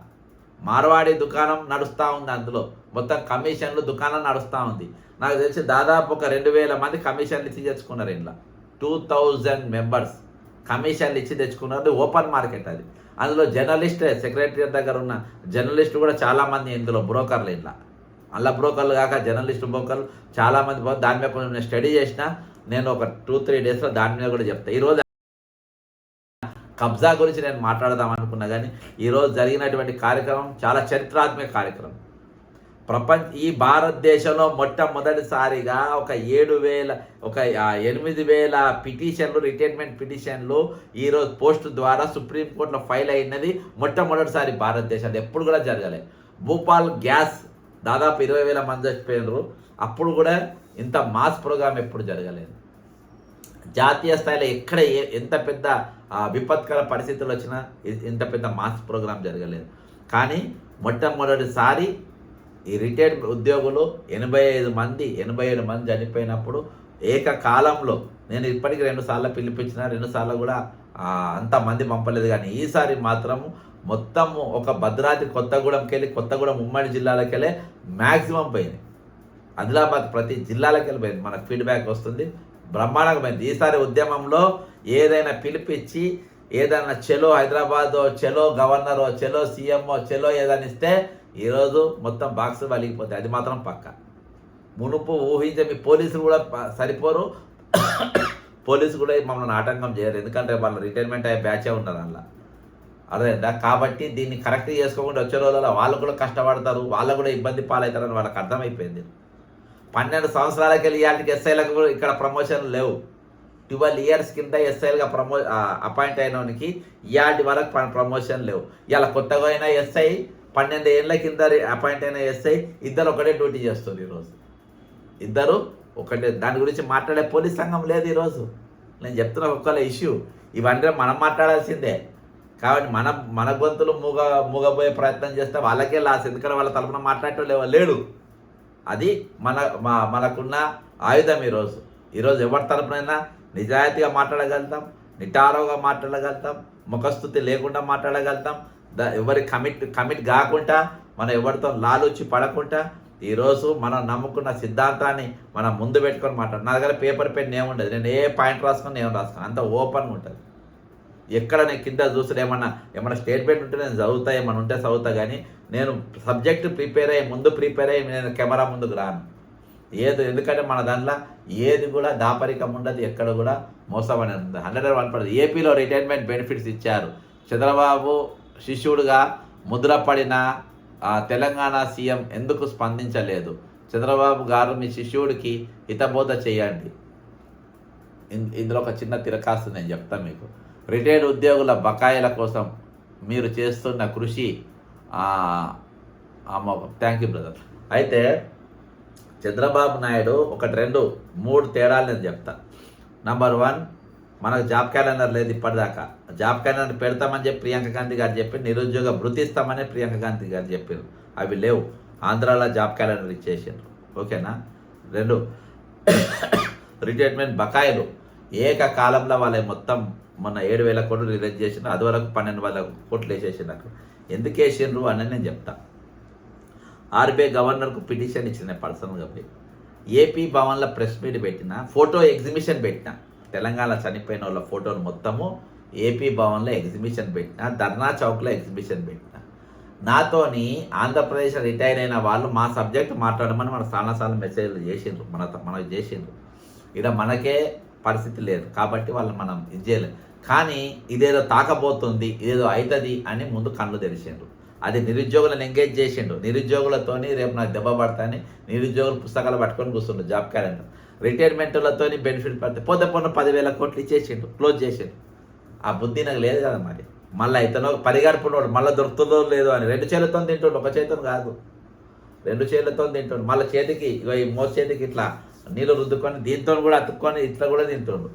మార్వాడి దుకాణం నడుస్తూ ఉంది, అందులో మొత్తం కమిషన్లు దుకాణం నడుస్తూ ఉంది. నాకు తెలిసి దాదాపు ఒక 2000 మంది కమిషన్లు ఇచ్చి తెచ్చుకున్నారు. ఇంట్లో 2000 మెంబర్స్ కమిషన్లు ఇచ్చి తెచ్చుకున్నారు. ఓపెన్ మార్కెట్ అది. అందులో జర్నలిస్ట్, సెక్రటరీ దగ్గర ఉన్న జర్నలిస్టు కూడా చాలామంది ఇందులో బ్రోకర్లు. ఇంట్లో అలా బ్రోకర్లు కాక జర్నలిస్టు బ్రోకర్లు చాలామంది. దాని మీద కొంచెం నేను స్టడీ చేసిన. నేను ఒక 2-3 డేస్లో దాని మీద కూడా చెప్తాను. ఈరోజు కబ్జా గురించి నేను మాట్లాడదాం అనుకున్నా, కానీ ఈరోజు జరిగినటువంటి కార్యక్రమం చాలా చరిత్రాత్మక కార్యక్రమం. ఈ భారతదేశంలో మొట్టమొదటిసారిగా ఒక 8,000 పిటిషన్లు, రిటైర్మెంట్ పిటిషన్లు ఈరోజు పోస్ట్ ద్వారా సుప్రీంకోర్టులో ఫైల్ అయినది మొట్టమొదటిసారి భారతదేశంలో. ఎప్పుడు కూడా జరగలేదు. భూపాల్ గ్యాస్ దాదాపు 20,000 మంది చచ్చిపోయినారు. అప్పుడు కూడా ఇంత మాస్ ప్రోగ్రామ్ ఎప్పుడు జరగలేదు. జాతీయ స్థాయిలో ఎక్కడ ఎంత పెద్ద విపత్కర పరిస్థితులు వచ్చినా ఇంత పెద్ద మాస్ ప్రోగ్రాం జరగలేదు. కానీ మొట్టమొదటిసారి ఈ రిటైర్డ్ ఉద్యోగులు 87 మంది చనిపోయినప్పుడు ఏకకాలంలో నేను ఇప్పటికీ 2 సార్లు పిలిపించిన, 2 సార్లు కూడా అంతమంది పంపలేదు. కానీ ఈసారి మాత్రము మొత్తము ఒక భద్రాద్రి కొత్తగూడెంకి వెళ్ళి, కొత్తగూడెం ఉమ్మడి జిల్లాలకు వెళ్ళి మ్యాక్సిమం పోయింది. ఆదిలాబాద్ ప్రతి జిల్లాలకు వెళ్ళిపోయింది. మనకు ఫీడ్బ్యాక్ వస్తుంది, బ్రహ్మాండంగా పోయింది. ఈసారి ఉద్యమంలో ఏదైనా పిలిపించి ఏదైనా చెలో హైదరాబాదో, చెలో గవర్నరో, చెలో సీఎంఓ, చెలో ఏదైనా ఇస్తే ఈరోజు మొత్తం బాక్స్ వలిగిపోతాయి. అది మాత్రం పక్క. మునుపు ఊహించే మీ పోలీసులు కూడా సరిపోరు. పోలీసు కూడా మమ్మల్ని ఆటంకం చేయరు, ఎందుకంటే వాళ్ళ రిటైర్మెంట్ అయ్యే బ్యాచే ఉన్నారు అందులో. అర్థమైందా? కాబట్టి దీన్ని కరెక్ట్ చేసుకోకుండా వచ్చే రోజుల్లో వాళ్ళు కూడా కష్టపడతారు, వాళ్ళు కూడా ఇబ్బంది పాలవుతారని వాళ్ళకి అర్థమైపోయింది. 12 సంవత్సరాలకి వెళ్ళి ఇవాళకి ఎస్ఐలకు ఇక్కడ ప్రమోషన్లు లేవు. 12 ఇయర్స్ కింద ఎస్ఐలుగా అపాయింట్ అయినోనికి ఇవాటి వరకు ప్రమోషన్ లేవు. ఇలా కొత్తగా అయిన ఎస్ఐ 12 ఏళ్ళ కింద అపాయింట్ అయిన ఎస్ఐ ఇద్దరు ఒకటే డ్యూటీ చేస్తుంది. ఈరోజు ఇద్దరు ఒకటే. దాని గురించి మాట్లాడే పోలీస్ సంఘం లేదు ఈరోజు. నేను చెప్తున్న ఒక్కల ఇష్యూ ఇవన్నీ మనం మాట్లాడాల్సిందే. కాబట్టి మన గొంతులు మూగబోయే ప్రయత్నం చేస్తే వాళ్ళకే లాస్, ఎందుకంటే వాళ్ళ తరపున మాట్లాడటం లేడు. అది మనకున్న ఆయుధం. ఈరోజు ఎవరి తరపునైనా నిజాయితీగా మాట్లాడగలుగుతాం, నిటారుగా మాట్లాడగలుగుతాం, ముఖస్థుతి లేకుండా మాట్లాడగలుగుతాం, ఎవరి కమిట్ కాకుండా మనం ఎవరితో లాలూచి పడకుండా ఈరోజు మనం నమ్ముకున్న సిద్ధాంతాన్ని మనం ముందు పెట్టుకొని మాట్లాడు. నా దగ్గర పేపర్ పెన్ ఏముండదు, నేను ఏ పాయింట్ రాసుకొని నేను రాసుకొని అంత ఓపెన్గా ఉంటుంది. ఎక్కడ నేను కింద చూస్తే ఏమన్నా స్టేట్మెంట్ ఉంటే నేను చదువుతా, ఏమన్నా ఉంటే చదువుతా, కానీ నేను సబ్జెక్ట్ ప్రిపేర్ అయ్యి నేను కెమెరా ముందుకు రాను. ఎందుకంటే మన దాంట్లో ఏది కూడా దాపరికం ఉండదు, ఎక్కడ కూడా మోసం అనేది ఉంది. 101%. ఏపీలో రిటైర్మెంట్ బెనిఫిట్స్ ఇచ్చారు. చంద్రబాబు శిష్యుడుగా ముద్రపడిన తెలంగాణ సీఎం ఎందుకు స్పందించలేదు? చంద్రబాబు గారు మీ శిష్యుడికి హితబోధ చేయండి. ఇందులో ఒక చిన్న తిరకాస్తు నేను చెప్తాను మీకు. రిటైర్డ్ ఉద్యోగుల బకాయిల కోసం మీరు చేస్తున్న కృషి థ్యాంక్ యూ బ్రదర్. అయితే చంద్రబాబు నాయుడు 1, 2, 3 తేడాలు నేను చెప్తా. నంబర్ 1, మనకు జాబ్ క్యాలెండర్ లేదు ఇప్పటిదాకా. జాబ్ క్యాలెండర్ పెడతామని చెప్పి ప్రియాంక గాంధీ గారు చెప్పి, నిరుద్యోగ భృతి ఇస్తామని ప్రియాంక గాంధీ గారు చెప్పారు. అవి లేవు. ఆంధ్రాలో జాబ్ క్యాలెండర్ ఇచ్చేసారు. ఓకేనా. 2, రిటైర్మెంట్ బకాయిలు ఏకకాలంలో వాళ్ళ మొత్తం మొన్న 7,000 కోట్లు రిలీజ్ చేసిన, అది వరకు 12,000 కోట్లు వేసేసినారు. ఎందుకు వేసిండ్రు అని నేను చెప్తా. ఆర్బీఐ గవర్నర్కు పిటిషన్ ఇచ్చిన పర్సనల్గా పోయి ఏపీ భవన్లో ప్రెస్ మీట్ పెట్టిన, ఫోటో ఎగ్జిబిషన్ పెట్టిన, తెలంగాణ చనిపోయిన వాళ్ళ ఫోటోలు మొత్తము ఏపీ భవన్లో ఎగ్జిబిషన్ పెట్టిన, ధర్నా చౌక్లో ఎగ్జిబిషన్ పెట్టిన. నాతోని ఆంధ్రప్రదేశ్ రిటైర్ అయిన వాళ్ళు మా సబ్జెక్ట్ మాట్లాడమని మన చాలాసార్లు మెసేజ్లు చేసిండ్రు, మనకు చేసిండ్రు. ఇక్కడ మనకే పరిస్థితి లేదు కాబట్టి వాళ్ళు మనం ఇది చేయలేదు. కానీ ఇదేదో తాకబోతుంది, ఇదేదో అవుతుంది అని ముందు కళ్ళు తెరిచిండ్రు. అది నిరుద్యోగులను ఎంగేజ్ చేసిండు. నిరుద్యోగులతోని రేపు నాకు దెబ్బ పడతాయని నిరుద్యోగులు పుస్తకాలు పట్టుకొని కూర్చుండు. జాబ్ క్యాలెండర్ రిటైర్మెంట్లతో బెనిఫిట్ పడితే పోతే 10,000 కోట్లు ఇచ్చేసిండు, క్లోజ్ చేసిండు. ఆ బుద్ధి నాకు లేదు కదా. మరి మళ్ళీ ఇతను పరిగడుపున్నాడు, మళ్ళీ దొరుకుతుందో లేదో అని 2 చేతులతో తింటుండు, ఒక చేతితో కాదు, 2 చేతులతో తింటుండు. మళ్ళీ చేతికి ఈ మోస చేతికి ఇట్లా నీళ్ళు రుద్దుకొని దీంతో కూడా అతుక్కొని ఇట్లా కూడా తింటుండు.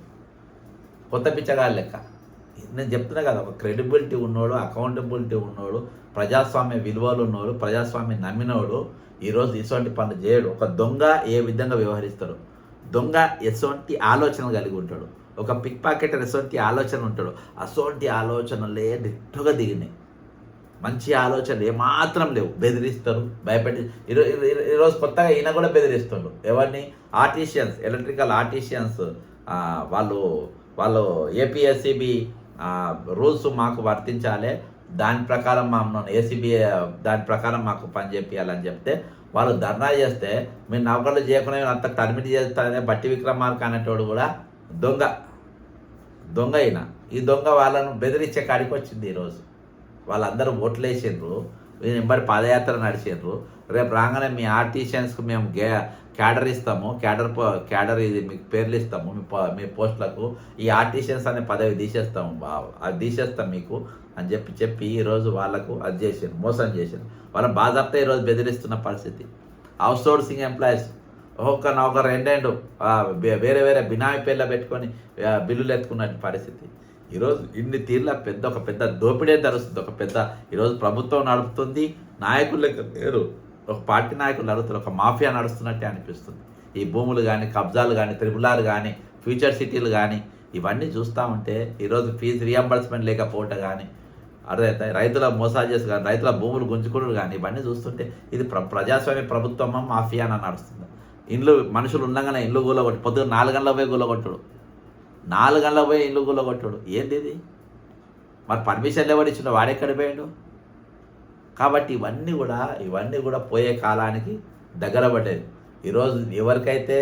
కొత్త పిచ్చగాళ్ళ లెక్క. నేను చెప్తున్నా కదా, ఒక క్రెడిబిలిటీ ఉన్నోడు, అకౌంటబిలిటీ ఉన్నోడు, ప్రజాస్వామ్య విలువలు ఉన్నోడు, ప్రజాస్వామ్యం నమ్మినోడు ఈరోజు ఇటువంటి పనులు చేయడు. ఒక దొంగ ఏ విధంగా వ్యవహరిస్తాడు, దొంగ ఎటువంటి ఆలోచనలు కలిగి ఉంటాడు, ఒక పిక్ పాకెటర్ ఎటువంటి ఆలోచన ఉంటాడు, అటువంటి ఆలోచనలే నిట్టుగా దిగినాయి. మంచి ఆలోచనలు ఏమాత్రం లేవు. బెదిరిస్తారు, భయపెట్టి. ఈరోజు కొత్తగా ఈయన కూడా బెదిరిస్తుండ్రు. ఎవరిని? Artisans, electrical artisans. వాళ్ళు ఏపీఎస్సిబి రూల్స్ మాకు వర్తించాలి, దాని ప్రకారం మమ్మల్ని ఏసీబీ దాని ప్రకారం మాకు పని చేయాలని చెప్తే వాళ్ళు ధర్నా చేస్తే మీరు నౌకర్లు చేయకుండా అంత టర్మిట్ చేస్తారనే బట్టి విక్రమార్క అనేటోడు కూడా దొంగ అయినా. ఈ దొంగ వాళ్ళను బెదిరించే కాడికి వచ్చింది. ఈరోజు వాళ్ళందరూ ఓట్లు వేసిండ్రు, వెంబడి పాదయాత్ర నడిచిండ్రు. రేపు రాగానే మీ ఆర్టిషియన్స్కి మేము క్యాడర్ ఇస్తాము, క్యాడర్ ఇది మీకు పేర్లు ఇస్తాము, మీ పోస్టులకు ఈ ఆర్టిషియన్స్ అనే పదవి తీసేస్తాము, అది తీసేస్తాం మీకు అని చెప్పి ఈరోజు వాళ్ళకు అది చేసిండ్రు, మోసం చేసిండ్రు. వాళ్ళని బాధాప్తా ఈరోజు బెదిరిస్తున్న పరిస్థితి. అవుట్ సోర్సింగ్ ఎంప్లాయీస్ ఒక 2 వేరే బినామీ పేర్ల పెట్టుకొని బిల్లులు ఎత్తుకున్న పరిస్థితి. ఈరోజు ఇన్ని తీర్ల ఒక పెద్ద దోపిడే జరుగుతుంది. ఒక పెద్ద ఈరోజు ప్రభుత్వం నడుపుతుంది, నాయకులు లేరు, ఒక పార్టీ నాయకులు నడుపుతారు, ఒక మాఫియా నడుస్తున్నట్టే అనిపిస్తుంది. ఈ భూములు కానీ, కబ్జాలు కానీ, త్రిపులాలు కానీ, ఫ్యూచర్ సిటీలు కానీ ఇవన్నీ చూస్తూ ఉంటే ఈరోజు ఫీజు రియంబర్స్మెంట్ లేకపోవటం కానీ, అదే రైతుల మోసాలు చేసి కానీ, రైతుల భూములు గుంజుకుడు కానీ ఇవన్నీ చూస్తుంటే ఇది ప్రజాస్వామ్య ప్రభుత్వమా మాఫియా అని నడుస్తుంది. మనుషులు ఉండగానే ఇల్లు కూలగొట్టు, పొద్దున్న 4 గంటలకు పోయి కూలగొట్టుడు, 4 గంటలకు పోయి ఇల్లు కూలగొట్టుడు ఏంది ఇది? మరి పర్మిషన్లు ఎవరు ఇచ్చిన, వాడెక్కడ పోయాడు? కాబట్టి ఇవన్నీ కూడా పోయే కాలానికి దగ్గర పడ్డది. ఈరోజు ఎవరికైతే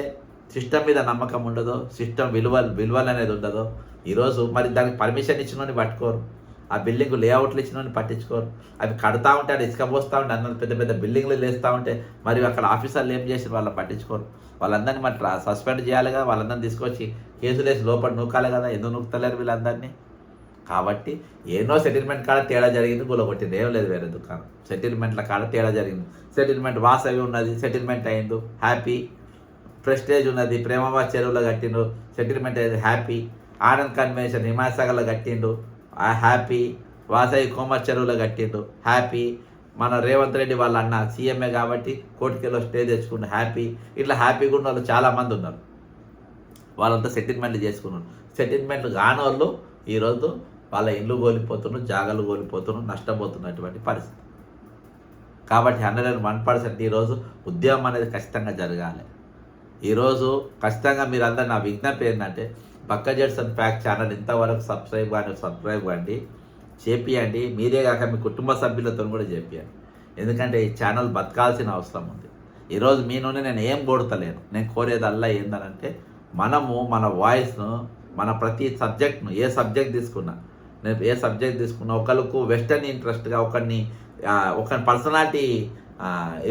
సిస్టమ్ మీద నమ్మకం ఉండదో, సిస్టమ్ విలువలు అనేది ఉండదో, ఈరోజు మరి దానికి పర్మిషన్ ఇచ్చినోని పట్టుకోరు, ఆ బిల్డింగ్ లేఅవుట్లు ఇచ్చినోని పట్టించుకోరు. అవి కడతా ఉంటే అది ఇసుక పోస్తూ ఉంటే అందరూ పెద్ద పెద్ద బిల్డింగ్లు లేస్తూ ఉంటే మరి అక్కడ ఆఫీసర్లు ఏం చేసి వాళ్ళు పట్టించుకోరు. వాళ్ళందరినీ మరి సస్పెండ్ చేయాలిగా, వాళ్ళందరినీ తీసుకొచ్చి కేసులు వేసి లోపల నూకాలి కదా. ఎందుకు నూకుతలేరు వీళ్ళందరినీ? కాబట్టి ఎన్నో సెటిల్మెంట్ కాడ తేడా జరిగింది, గులగొట్టింది, ఏం లేదు వేరే దుకాణం. సెటిల్మెంట్ల కాడ తేడా జరిగింది. సెటిల్మెంట్ వాసవి ఉన్నది, సెటిల్మెంట్ అయింది, హ్యాపీ. ప్రెస్టేజ్ ఉన్నది, ప్రేమాబాద్ చెరువులో కట్టిండు, సెటిల్మెంట్ అయింది, హ్యాపీ. ఆనంద్ కన్వెన్షన్ హిమాయసాగర్లో కట్టిండు, హ్యాపీ. వాసవి కోమర్ చెరువులో కట్టిండు, హ్యాపీ. మన రేవంత్ రెడ్డి వాళ్ళ అన్న సీఎంఏ కాబట్టి కోర్టుకెళ్ళి స్టే తెచ్చుకుంటూ హ్యాపీ. ఇట్లా హ్యాపీగా ఉన్న వాళ్ళు చాలామంది ఉన్నారు. వాళ్ళంతా సెటిల్మెంట్లు చేసుకున్నారు. సెటిల్మెంట్లు కానోళ్ళు ఈరోజు వాళ్ళ ఇల్లు కోల్పోతున్నారు, జాగాలు కోల్పోతున్నారు, నష్టపోతున్నటువంటి పరిస్థితి. కాబట్టి 101% ఈరోజు ఉద్యమం అనేది ఖచ్చితంగా జరగాలి. ఈరోజు ఖచ్చితంగా మీరందరూ నా విజ్ఞప్తి ఏంటంటే పక్క జెట్సన్ ఫ్యాక్ట్ ఛానల్ ఇంతవరకు సబ్స్క్రైబ్ కండి చేపియండి. మీరే కాక మీ కుటుంబ సభ్యులతో కూడా చేపియండి. ఎందుకంటే ఈ ఛానల్ బతకాల్సిన అవసరం ఉంది. ఈరోజు మీ నుండి నేను ఏం కోరుతలేను. నేను కోరేదల్లా ఏంటంటే మనము మన వాయిస్ను మన ప్రతి సబ్జెక్ట్ను ఏ సబ్జెక్ట్ తీసుకున్నా ఒకరికి వెస్టర్న్ ఇంట్రెస్ట్గా ఒకరిని పర్సనాలిటీ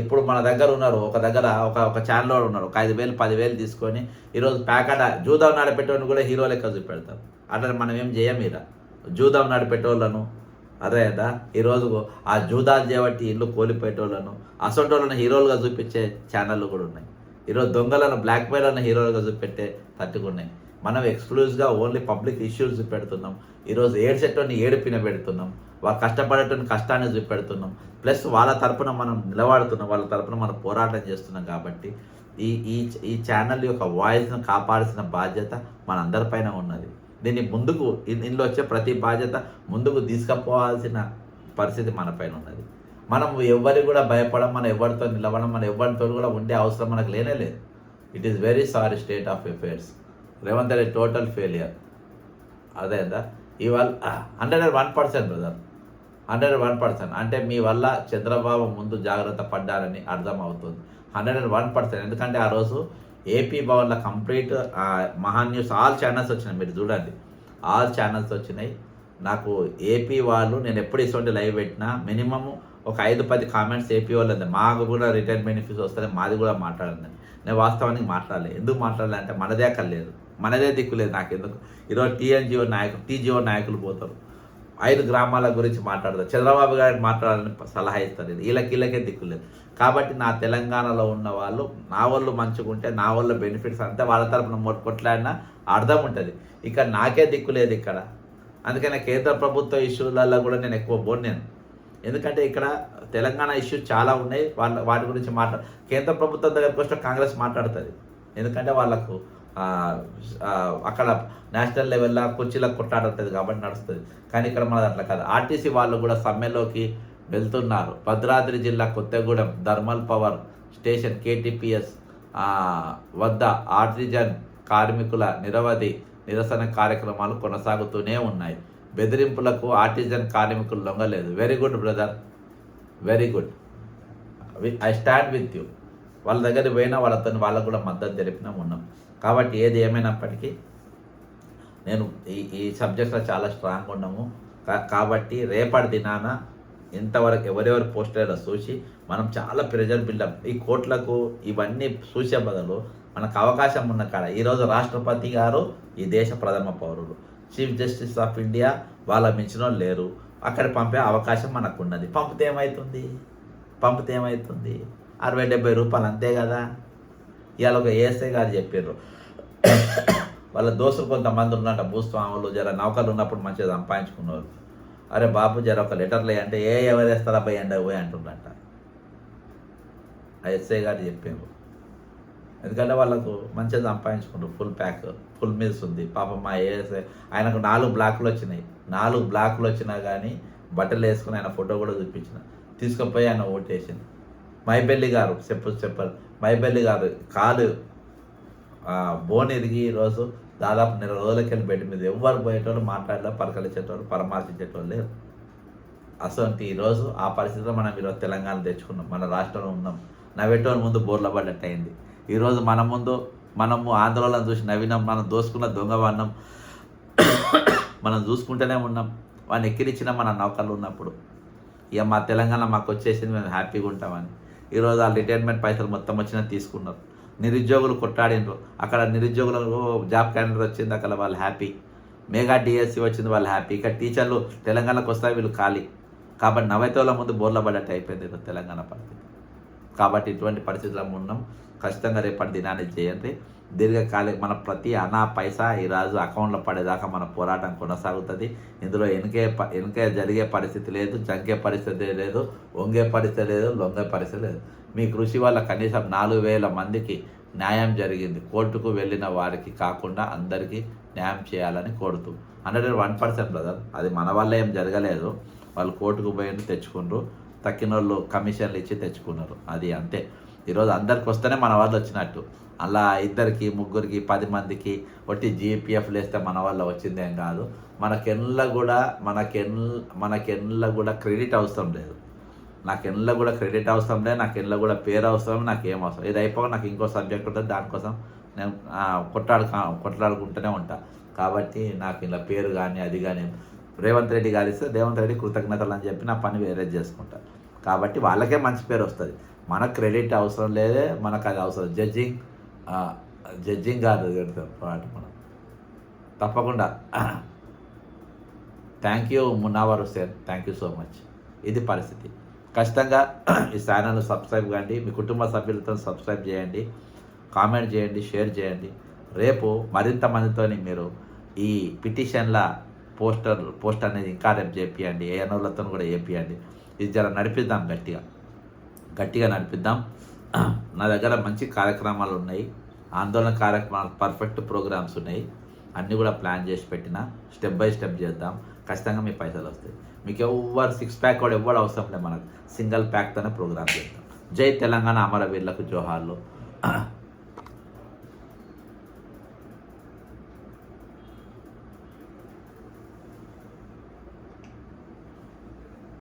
ఇప్పుడు మన దగ్గర ఉన్నారు, ఒక ఛానల్ ఉన్నారు, ఒక 5,000 10,000 తీసుకొని ఈరోజు ప్యాకెట్ జూదం నడిపెట్టేవాడిని కూడా హీరో లెక్క చూపెడతారు. అట్లా మనం ఏం చేయం. జూదం నడిపెట్టేవాళ్ళను అదేదా ఈరోజు ఆ జూదాలు చేయబట్టి ఇల్లు కోల్పోయేటోళ్ళను అసొంటోళ్ళను హీరోలుగా చూపించే ఛానళ్ళు కూడా ఉన్నాయి. ఈరోజు దొంగలను బ్లాక్మెయిల్లను హీరోలుగా చూపెట్టే తట్టుకున్నాయి. మనం ఎక్స్క్లూజివ్గా ఓన్లీ పబ్లిక్ ఇష్యూస్ చూపెడుతున్నాం. ఈరోజు ఏడ్చేటోని ఏడుపిన పెడుతున్నాం, వాళ్ళు కష్టపడేటోని కష్టాన్ని చూపెడుతున్నాం. ప్లస్ వాళ్ళ తరపున మనం నిలబడుతున్నాం, వాళ్ళ తరపున మనం పోరాటం చేస్తున్నాం. కాబట్టి ఈ ఛానల్ యొక్క వాయిస్ను కాపాడాల్సిన బాధ్యత మనందరిపైన ఉన్నది. దీన్ని ముందుకు ఇందులో వచ్చే ప్రతి బాధ్యత ముందుకు తీసుకుపోవాల్సిన పరిస్థితి మన పైన ఉన్నది. మనం ఎవరికి కూడా భయపడం, మనం ఎవరితో నిలవడం, మన ఎవరితో కూడా ఉండే అవసరం మనకు లేనే లేదు. It is very sorry state of affairs. Revanth Reddy total failure. అదేందా ఇవాళ 101% బ్రదర్, 101%. అంటే మీ వల్ల చంద్రబాబు ముందు జాగ్రత్త పడ్డారని అర్థం అవుతుంది. 101%. ఎందుకంటే ఆ రోజు ఏపీ భవన్లో కంప్లీట్ మహా న్యూస్ ఆల్ ఛానల్స్ వచ్చినాయి. మీరు చూడండి, ఆల్ ఛానల్స్ వచ్చినాయి. నాకు ఏపీ వాళ్ళు నేను ఎప్పుడు ఇటువంటి లైవ్ పెట్టినా మినిమము ఒక 5-10 కామెంట్స్ ఏపీ వాళ్ళు మాకు కూడా రిటర్న్ బెనిఫిట్స్ వస్తుంది, మాది కూడా మాట్లాడండి. నేను వాస్తవానికి మాట్లాడలేదు. ఎందుకు మాట్లాడలే అంటే మనదే అక్కర్లేదు, మనదే దిక్కు లేదు. నాకు ఎందుకు ఈరోజు టీజీఓ నాయకులు పోతారు, 5 గ్రామాల గురించి మాట్లాడతారు, చంద్రబాబు గారికి మాట్లాడాలని సలహా ఇస్తారు. వీళ్ళకే దిక్కు లేదు. కాబట్టి నా తెలంగాణలో ఉన్న వాళ్ళు నా వాళ్ళు మంచుకుంటే నా వల్ల బెనిఫిట్స్ అంతే వాళ్ళ తరపున కొట్లాడినా అర్థం ఉంటుంది. ఇక్కడ నాకే దిక్కు లేదు ఇక్కడ. అందుకని కేంద్ర ప్రభుత్వ ఇష్యూలలో కూడా నేను ఎక్కువ పోను. ఎందుకంటే ఇక్కడ తెలంగాణ ఇష్యూస్ చాలా ఉన్నాయి, వాటి గురించి కేంద్ర ప్రభుత్వం దగ్గరకు వస్తే కాంగ్రెస్ మాట్లాడుతుంది. ఎందుకంటే వాళ్ళకు అక్కడ నేషనల్ లెవెల్లో కుర్చీలకు కొట్టాడుతుంది కాబట్టి నడుస్తుంది. కానీ ఇక్కడ మనది అట్లా కాదు. ఆర్టీసీ వాళ్ళు కూడా సమ్మెలోకి వెళ్తున్నారు. భద్రాద్రి జిల్లా Kothagudem thermal power station KTPS వద్ద ఆర్టిజన్ కార్మికుల నిరసన కార్యక్రమాలు కొనసాగుతూనే ఉన్నాయి. బెదిరింపులకు ఆర్టిజన్ కార్మికులు లొంగలేదు. Very good brother, very good. I stand with you. వాళ్ళ దగ్గర పోయినా వాళ్ళకు కూడా మద్దతు తెలిపినా ఉన్నాం. కాబట్టి ఏది ఏమైనప్పటికీ నేను ఈ సబ్జెక్ట్లో చాలా స్ట్రాంగ్ ఉన్నాము. కాబట్టి రేపటి దినాన ఇంతవరకు ఎవరెవరు పోస్టర్లో చూసి మనం చాలా ప్రెజర్ బిల్డప్ ఈ కోట్లకు ఇవన్నీ చూసే బదులు మనకు అవకాశం ఉన్న కాడ ఈరోజు రాష్ట్రపతి గారు ఈ దేశ ప్రథమ పౌరులు, చీఫ్ జస్టిస్ ఆఫ్ ఇండియా వాళ్ళ మించిన లేరు. అక్కడ పంపే అవకాశం మనకు ఉన్నది. పంపితే ఏమవుతుంది 60-70 రూపాయలు అంతే కదా. ఇవాళ ఒక ఏఎస్ఐ గారు చెప్పారు, వాళ్ళ దోస్తులు కొంతమంది ఉన్నట్ట భూస్వాములు జర నౌకలు ఉన్నప్పుడు మంచిగా సంపాదించుకున్నారు. అరే బాబు జర ఒక లెటర్లు అంటే ఎవరు వేస్తారా పోయి ఎండ పోయి అంటున్నట్ట ఆ ఎస్ఐ గారు చెప్పారు. ఎందుకంటే వాళ్ళకు మంచిగా సంపాదించుకుంటారు, ఫుల్ మీల్స్ ఉంది. పాపం మా ఏఎస్ఐ ఆయనకు 4 బ్లాకులు వచ్చినాయి. 4 బ్లాకులు వచ్చినా కానీ బట్టలు వేసుకుని ఆయన ఫోటో కూడా చూపించిన, తీసుకుపోయి ఆయన ఓటేసింది. మైబెల్లి గారు మైబెల్లి గారు కాలు బోన్ ఎరిగి ఈరోజు దాదాపు 2 రోజులకి వెళ్ళి బెడ్ మీద ఎవరు పోయేటోళ్ళు మాట్లాడలేరు, పలకరించేటోళ్ళు, పరామర్శించేటోళ్ళు లేరు. అసలు ఈరోజు ఆ పరిస్థితిలో మనం ఈరోజు తెలంగాణ తెచ్చుకున్నాం, మన రాష్ట్రంలో ఉన్నాం. నవ్వేటోళ్ళ ముందు బోర్ల పడ్డట్టు అయింది. ఈరోజు మనము ఆందోళన చూసి నవ్వినాం, మనం దోసుకున్న దొంగవన్నం మనం చూసుకుంటూనే ఉన్నాం. వాడిని ఎక్కిరించిన మన నౌకలు ఉన్నప్పుడు ఇక మా తెలంగాణ మాకు వచ్చేసింది, మేము హ్యాపీగా ఉంటామని. ఈరోజు ఆ రిటైర్మెంట్ పైసలు మొత్తం వచ్చినా తీసుకున్నారు. నిరుద్యోగులు కొట్టాడినరు, అక్కడ నిరుద్యోగులకు జాబ్ క్యాలెండర్ వచ్చింది, అక్కడ వాళ్ళు హ్యాపీ. మెగా డిఎస్సి వచ్చింది, వాళ్ళు హ్యాపీ. ఇక టీచర్లు తెలంగాణకు వస్తాయి, వీళ్ళు ఖాళీ. కాబట్టి 90 ముందు బోర్ల పడ్డట్టు అయిపోయింది ఈరోజు తెలంగాణ పరిస్థితి. కాబట్టి ఇటువంటి పరిస్థితుల్లో ఉన్నాం. ఖచ్చితంగా రేపటి దినాన్ని చేయండి. దీర్ఘకాలిక మన ప్రతి అనా పైసా ఈరోజు అకౌంట్లో పడేదాకా మన పోరాటం కొనసాగుతుంది. ఇందులో వెనకే జరిగే పరిస్థితి లేదు, జంకే పరిస్థితి లేదు, వంగే పరిస్థితి లేదు, లొంగే పరిస్థితి లేదు. మీ కృషి వల్ల కనీసం 4,000 మందికి న్యాయం జరిగింది. కోర్టుకు వెళ్ళిన వారికి కాకుండా అందరికీ న్యాయం చేయాలని కోరుతూ 101% బ్రదర్. అది మన వల్ల ఏం జరగలేదు. వాళ్ళు కోర్టుకు పోయి తెచ్చుకున్నారు. తక్కిన వాళ్ళు కమిషన్లు ఇచ్చి తెచ్చుకున్నారు. అది అంతే. ఈరోజు అందరికి వస్తేనే మన వాళ్ళు వచ్చినట్టు. అలా 2, 3, 10 మందికి ఒట్టి జీపీఎఫ్లు వేస్తే మన వల్ల వచ్చిందేం కాదు. మనకెన్ల కూడా క్రెడిట్ అవసరం లేదు. నాకెన్లో కూడా క్రెడిట్ అవసరం లేదు. నాకెన్లో కూడా పేరు అవసరం. నాకేం అవసరం. ఇది అయిపోగా నాకు ఇంకో సబ్జెక్ట్ ఉంటుంది. దానికోసం నేను కొట్లాడుకుంటూనే ఉంటా. కాబట్టి నాకు ఇలా పేరు కానీ అది కానీ రేవంత్ రెడ్డి గారు ఇస్తే రేవంత్ రెడ్డి కృతజ్ఞతలు అని చెప్పి నా పని వేరే చేసుకుంటా. కాబట్టి వాళ్ళకే మంచి పేరు వస్తుంది. మనకు క్రెడిట్ అవసరం లేదే, మనకు అది అవసరం. జడ్జింగ్ గారు మనం తప్పకుండా. Thank you Munawar Husain, thank you so much. ఇది పరిస్థితి. ఖచ్చితంగా ఈ ఛానల్ను సబ్స్క్రైబ్ కాండి. మీ కుటుంబ సభ్యులతో సబ్స్క్రైబ్ చేయండి, కామెంట్ చేయండి, షేర్ చేయండి. రేపు మరింత మందితో మీరు ఈ పిటిషన్ల పోస్ట్ అనేది ఇంకా రేపు చేపియండి. ఏఎన్ఓలతో కూడా చేపియండి. ఇది జర నడిపిద్దాం, గట్టిగా నడిపిద్దాం. నా దగ్గర మంచి కార్యక్రమాలు ఉన్నాయి. ఆందోళన కార్యక్రమాలు, పర్ఫెక్ట్ ప్రోగ్రామ్స్ ఉన్నాయి. అన్నీ కూడా ప్లాన్ చేసి పెట్టిన. స్టెప్ బై స్టెప్ చేద్దాం. ఖచ్చితంగా మీ పైసలు వస్తాయి. మీకు ఎవరు 6 ప్యాక్ కూడా ఎవ్వరు అవసరం లేదు. మనకు సింగిల్ ప్యాక్తోనే ప్రోగ్రామ్ చేద్దాం. జై తెలంగాణ, అమరవీరులకు జోహార్లు.